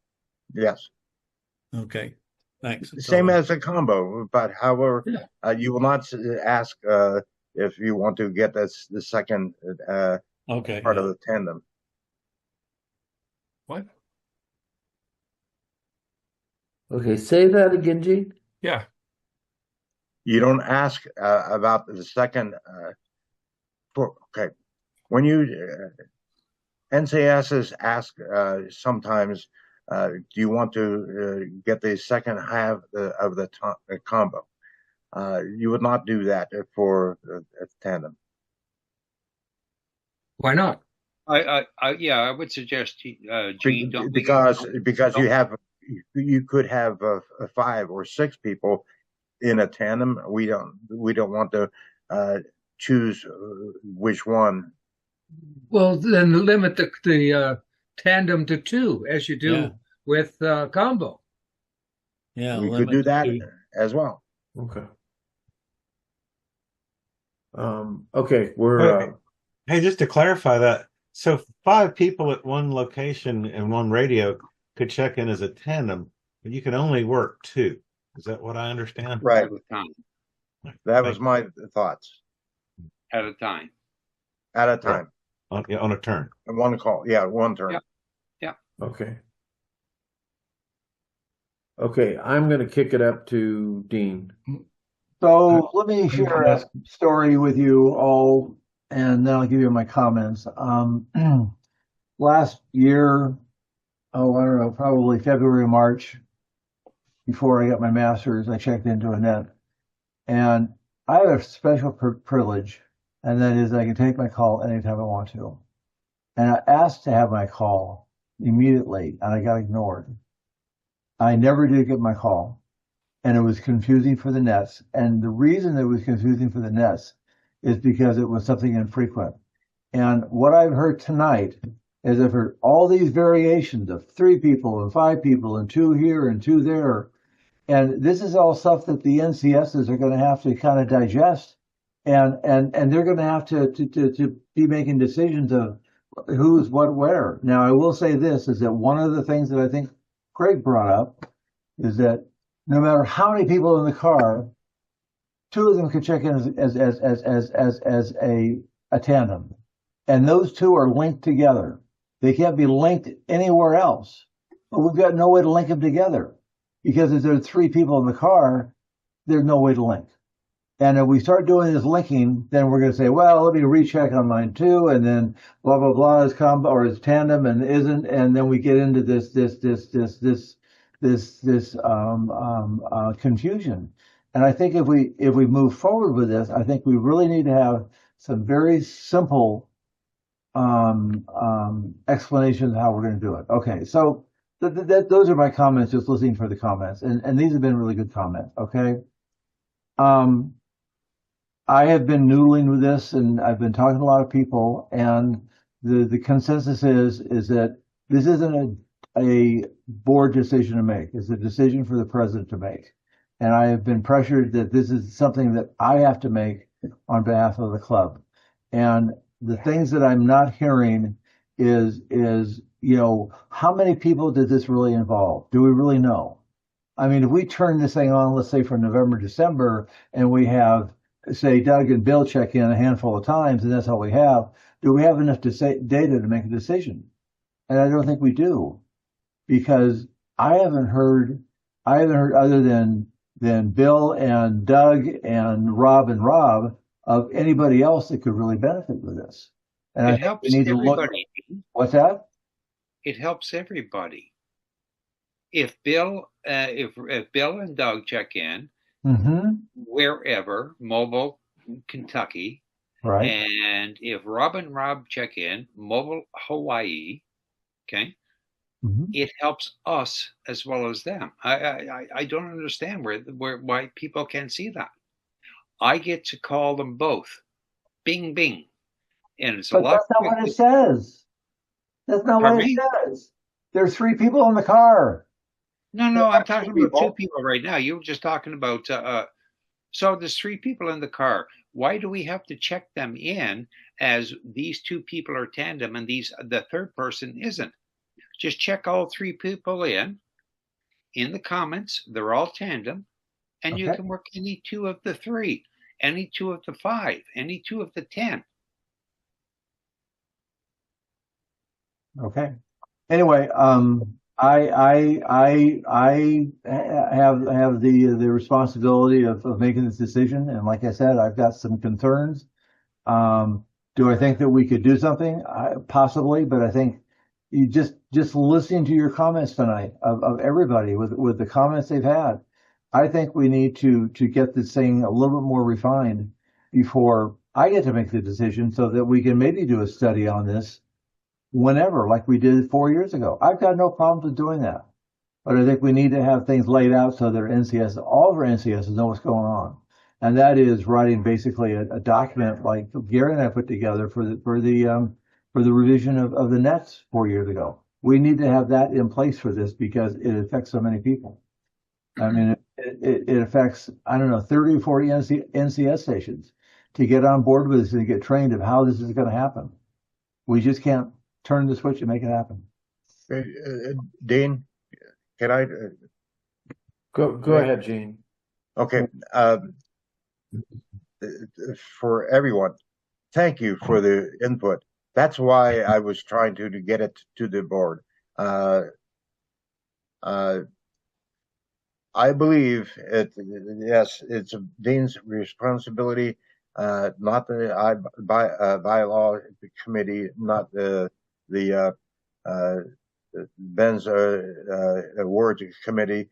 Yes. Okay. Thanks. Same as a combo, but however, you will not ask if you want to get the second part of the tandem. What? Okay, say that again, Gene. Yeah. You don't ask about the second. Okay, when you NCSs ask sometimes, do you want to get the second half of the combo? You would not do that for a tandem. Why not? I would suggest, Gene, don't because you could have 5 or 6 people in a tandem. We don't want to choose which one. Well, then limit the tandem to 2 as you do with combo. Yeah, we could do that as well. Okay. Okay, we're hey, just to clarify that, so 5 people at one location and one radio could check in as a tandem, but you can only work 2. Is that what I understand? Right. At a time. That was my thoughts. At a time. At a time. On a turn. One call. Yeah, one turn. Yeah. Okay. Okay, I'm going to kick it up to Dean. So let me share a story with you all, and then I'll give you my comments. Last year, I don't know, probably February, March, before I got my master's, I checked into a net. And I have a special privilege, and that is I can take my call anytime I want to. And I asked to have my call immediately, and I got ignored. I never did get my call, and it was confusing for the nets. And the reason it was confusing for the nets is because it was something infrequent. And what I've heard tonight is I've heard all these variations of 3 people and 5 people and 2 here and 2 there. And this is all stuff that the NCSs are going to have to kind of digest, and they're going to have to be making decisions of who's what where. Now, I will say this, is that one of the things that I think Craig brought up is that no matter how many people in the car, 2 of them can check in as a tandem, and those 2 are linked together. They can't be linked anywhere else, but we've got no way to link them together. Because if there are 3 people in the car, there's no way to link. And if we start doing this linking, then we're going to say, well, let me recheck on mine too, and then blah blah blah is combo or is tandem and isn't, and then we get into this confusion. And I think if we move forward with this, I think we really need to have some very simple explanations of how we're going to do it. Okay, so. Those are my comments, just listening for the comments. And these have been really good comments, okay? I have been noodling with this, and I've been talking to a lot of people, and the consensus is that this isn't a board decision to make. It's a decision for the president to make. And I have been pressured that this is something that I have to make on behalf of the club. And the things that I'm not hearing is, how many people did this really involve? Do we really know? I mean, if we turn this thing on, let's say for November, December, and we have, say, Doug and Bill check in a handful of times, and that's all we have, do we have enough data to make a decision? And I don't think we do, because I haven't heard other than Bill and Doug and Rob of anybody else that could really benefit with this. And I It think helps we need to look. everybody. What's that? It helps everybody. If Bill and Doug check in Mm-hmm. wherever, Mobile, Kentucky, Right. and if Rob and Rob check in Mobile, Hawaii, okay, Mm-hmm. it helps us as well as them. I don't understand why people can't see that. I get to call them both, bing bing, and it's a But lot. that's not what it says. That's not what Pardon it me? says. There's 3 people in the car. No, I'm talking about 2 people right now. You were just talking about, so there's 3 people in the car. Why do we have to check them in as these 2 people are tandem and the third person isn't? Just check all 3 people in the comments. They're all tandem, and you Okay. can work any 2 of the 3, any 2 of the 5, any 2 of the 10. Okay. Anyway, I have the responsibility of making this decision, and like I said, I've got some concerns. Do I think that we could do something? Possibly, but I think you just listening to your comments tonight of everybody with the comments they've had, I think we need to get this thing a little bit more refined before I get to make the decision, so that we can maybe do a study on this whenever, like we did 4 years ago. I've got no problems with doing that. But I think we need to have things laid out so that all of our NCSs know what's going on. And that is writing basically a document like Gary and I put together for the revision of the nets 4 years ago. We need to have that in place for this because it affects so many people. I mean, it affects, 30 or 40 NCS stations to get on board with this and get trained of how this is going to happen. We just can't turn the switch and make it happen. Dean, can I? Go ahead, Gene. Okay. For everyone, thank you for the input. That's why I was trying to get it to the board. I believe yes, it's Dean's responsibility, not the bylaw committee, not the Ben's awards committee.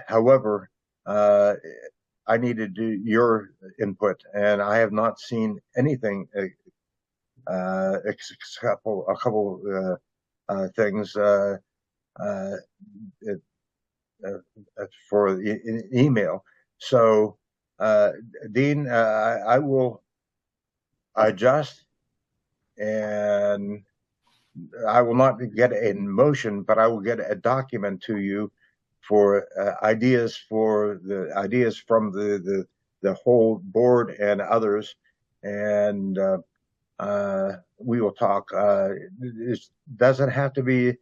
However, I need to do your input, and I have not seen anything except a couple things for the email. So, Dean, I will adjust, and I will not get a motion, but I will get a document to you for ideas from the whole board and others, and we will talk. It doesn't have to be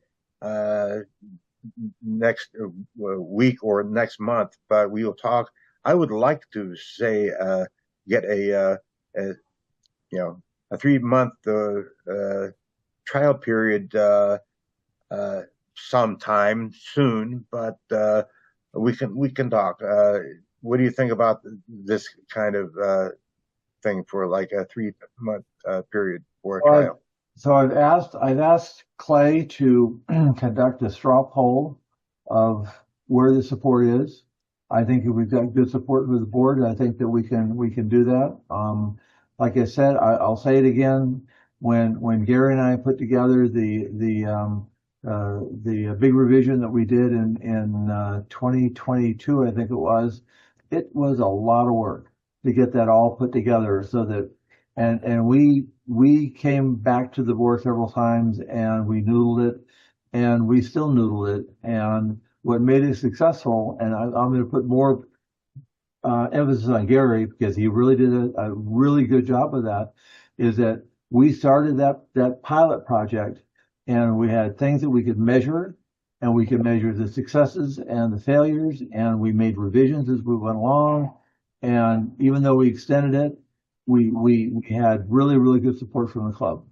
next week or next month, but we will talk. I would like to say get a 3-month trial period sometime soon, but we can talk. What do you think about this kind of thing for like a 3-month period for a trial? So I've asked Clay to conduct a straw poll of where the support is. I think if we've got good support with the board, I think that we can do that. Like I said, I'll say it again. When Gary and I put together the big revision that we did in 2022, I think it was a lot of work to get that all put together, so that and we came back to the board several times, and we noodled it, and we still noodle it. And what made it successful, and I'm going to put more emphasis on Gary because he really did a really good job of that, is that we started that pilot project, and we had things that we could measure, and we could measure the successes and the failures, and we made revisions as we went along. And even though we extended it, we had really, really good support from the club.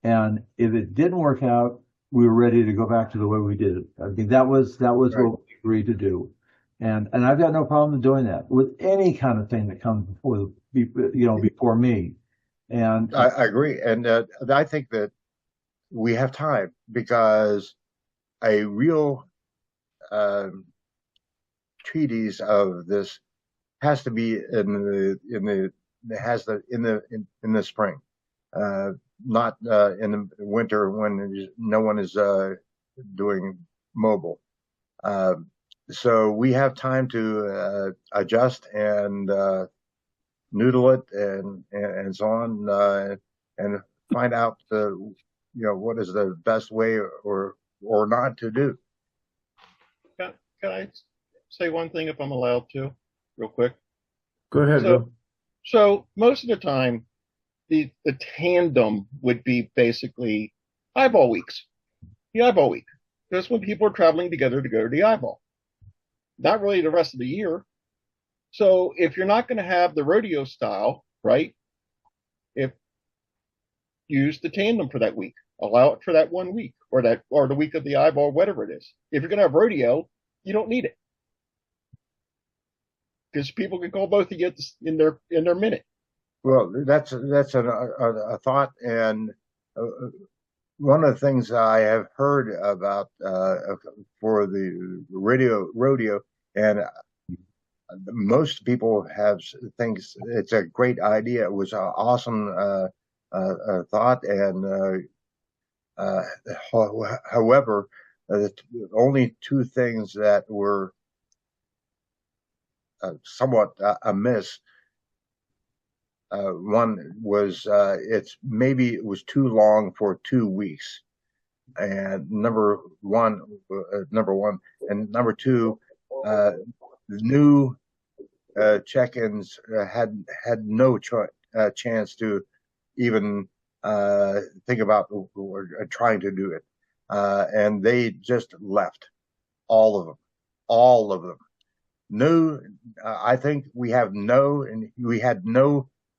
And if it didn't work out, we were ready to go back to the way we did it. I mean, that was Right. what we agreed to do. And I've got no problem doing that with any kind of thing that comes before me. And I agree. And I think that we have time, because a real treatise of this has to be in the spring, not in the winter when no one is doing mobile. So we have time to adjust and noodle it and so on, and find out what is the best way or not to do. Can I say one thing if I'm allowed to, real quick? Go ahead, Bill. So most of the time, the tandem would be basically eyeball weeks. The eyeball week. That's when people are traveling together to go to the eyeball. Not really the rest of the year. So if you're not going to have the rodeo style, right? Use the tandem for that week. Allow it for that 1 week, or the week of the eyeball, whatever it is. If you're going to have rodeo, you don't need it, because people can call both of you in their minute. Well, that's a thought, and one of the things I have heard about for the rodeo, and most people have thinks it's a great idea. It was an awesome thought, and however, only two things that were somewhat amiss. One was it was too long for 2 weeks, and number one, and number two, new check-ins had no chance to even think about trying to do it, and they just left, all of them. No, I think we had no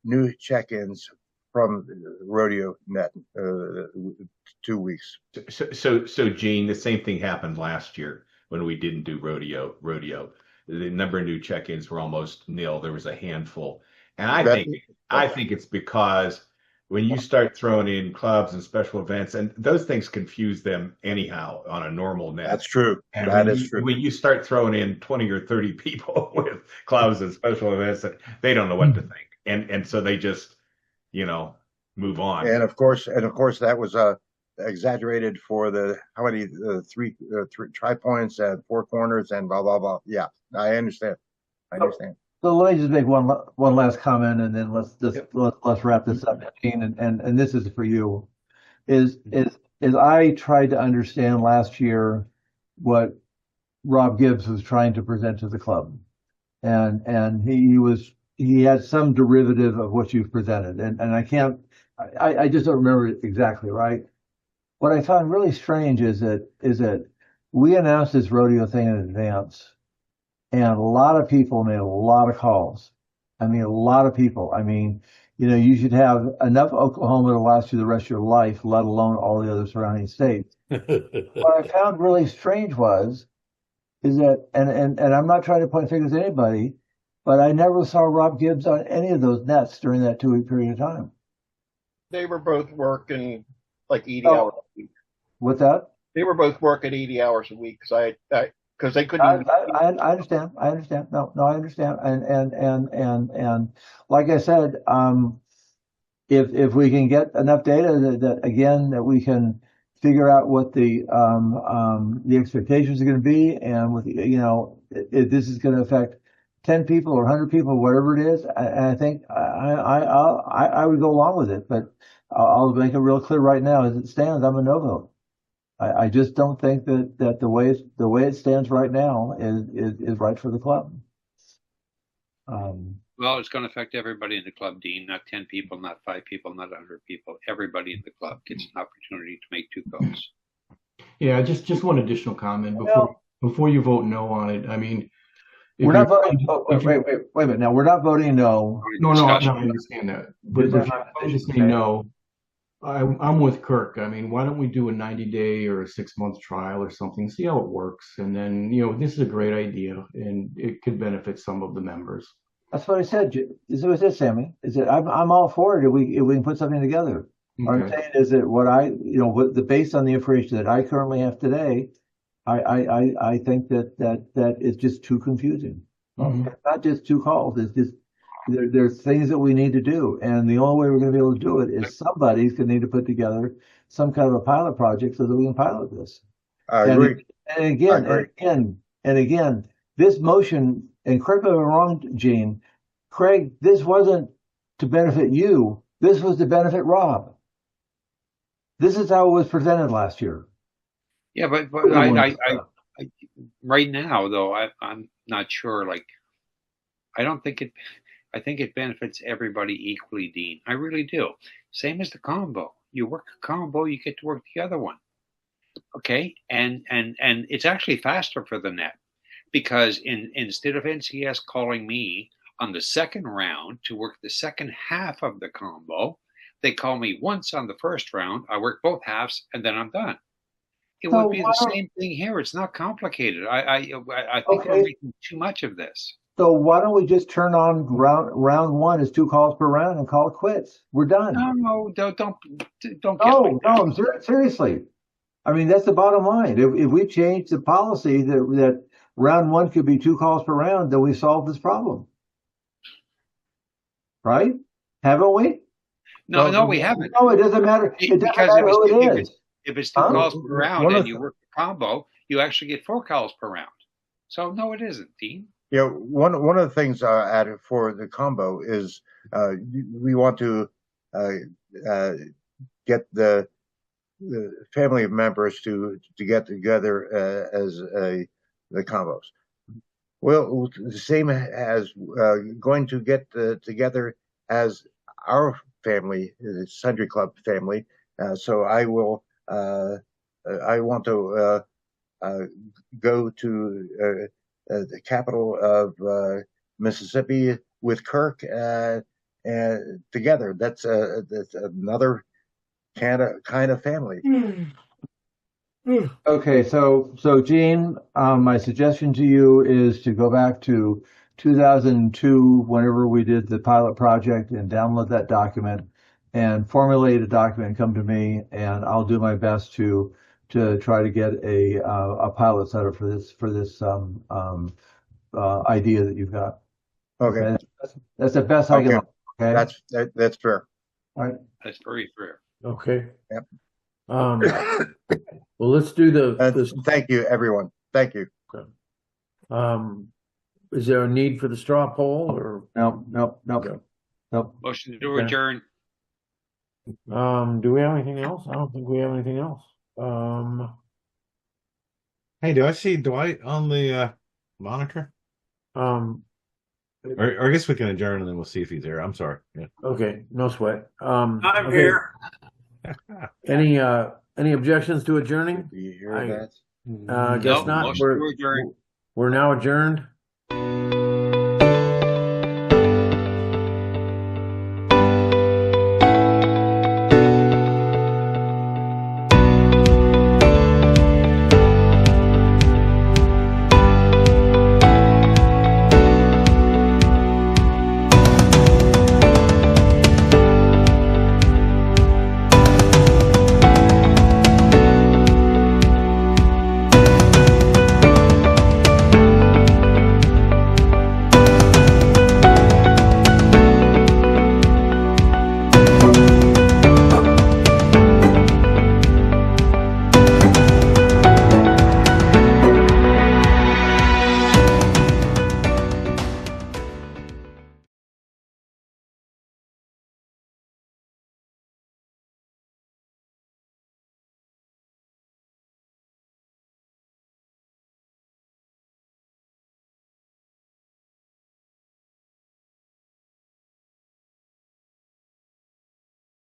new check-ins from Rodeo Net 2 weeks. So Gene, the same thing happened last year when we didn't do rodeo. The number of new check-ins were almost nil. There was a handful, and I think it's because when you start throwing in clubs and special events, and those things confuse them anyhow on a normal net. That's true. And that is true. When you start throwing in 20 or 30 people with clubs and special events, they don't know what to think, and so they just move on. And of course, that was exaggerated for the how many three tri-points and four corners and blah blah blah. Yeah, I understand. So let me just make one last comment, and then let's wrap this up, Gene. And this is for you. Is I tried to understand last year what Rob Gibbs was trying to present to the club, and he had some derivative of what you've presented, and I just don't remember it exactly, right? What I found really strange is that we announced this rodeo thing in advance, and a lot of people made a lot of calls. I mean, a lot of people. I mean, you should have enough Oklahoma to last you the rest of your life, let alone all the other surrounding states. What I found really strange is that, and I'm not trying to point fingers at anybody, but I never saw Rob Gibbs on any of those nets during that 2-week period of time. They were both working like 80 hours a week. What's that? They were both working 80 hours a week because they couldn't. I understand. No, I understand. And like I said, if we can get enough data that we can figure out what the expectations are going to be, and if this is going to affect 10 people or 100 people, whatever it is, I think I would go along with it. But I'll make it real clear right now, as it stands, I'm a no vote. I just don't think that the way it stands right now is right for the club. Well, it's going to affect everybody in the club, Dean. Not 10 people, not 5 people, not 100 people. Everybody in the club gets an opportunity to make 2 calls. Yeah, just one additional comment before you vote no on it. I mean, We're not voting. Oh, wait a minute. Now we're not voting no. No, I understand that. But if I just say no, I'm with Kirk. I mean, why don't we do a 90-day or a 6-month trial or something, see how it works, and then this is a great idea, and it could benefit some of the members. That's what I said. This is what I said, Sammy. Is that I'm all for it if we can put something together. What I'm saying is that based on the information that I currently have today, I think that is just too confusing. It's not just 2 calls. It's just there's things that we need to do, and the only way we're going to be able to do it is somebody's going to need to put together some kind of a pilot project so that we can pilot this. I agree. And again, this motion, and correct me if I'm wrong, Gene, Craig, this wasn't to benefit you. This was to benefit Rob. This is how it was presented last year. Yeah, but I right now though, I'm not sure. Like, I think it benefits everybody equally, Dean. I really do. Same as the combo. You work a combo, you get to work the other one. Okay, and it's actually faster for the net, because instead of NCS calling me on the second round to work the second half of the combo, they call me once on the first round. I work both halves, and then I'm done. It would be the same thing here. It's not complicated. I think we're making too much of this. So why don't we just turn on round 1 is 2 calls per round and call it quits? We're done. No, don't. No, seriously. I mean, that's the bottom line. If we change the policy that round 1 could be 2 calls per round, then we solve this problem. Right? Haven't we? No, we haven't. No, it doesn't matter. It doesn't matter who it is. If it's 2 calls per round and you work the combo, you actually get 4 calls per round. So no, it isn't, Dean. One of the things added for the combo is we want to get the family members to get together as the combos. Well, the same as going to get together as our family, the Sundry Club family. So I will. I want to go to the capital of Mississippi with Kirk and together. That's another kind of family. Okay, so Gene, my suggestion to you is to go back to 2002, whenever we did the pilot project, and download that document and formulate a document and come to me, and I'll do my best to try to get a pilot set up for this idea that you've got. Okay, that's the best I can. Okay, that's fair. All right, that's very fair. Okay. Yep. Well, let's do the. Thank you, everyone. Thank you. Okay. Is there a need for the straw poll or no? Motion to adjourn. Do we have anything else? I don't think we have anything else. Hey, do I see Dwight on the monitor? Or I guess we can adjourn and then we'll see if he's there. I'm sorry. Yeah. Okay, no sweat. I'm here. Any objections to adjourning? Do you hear that? Guess not. We're now adjourned.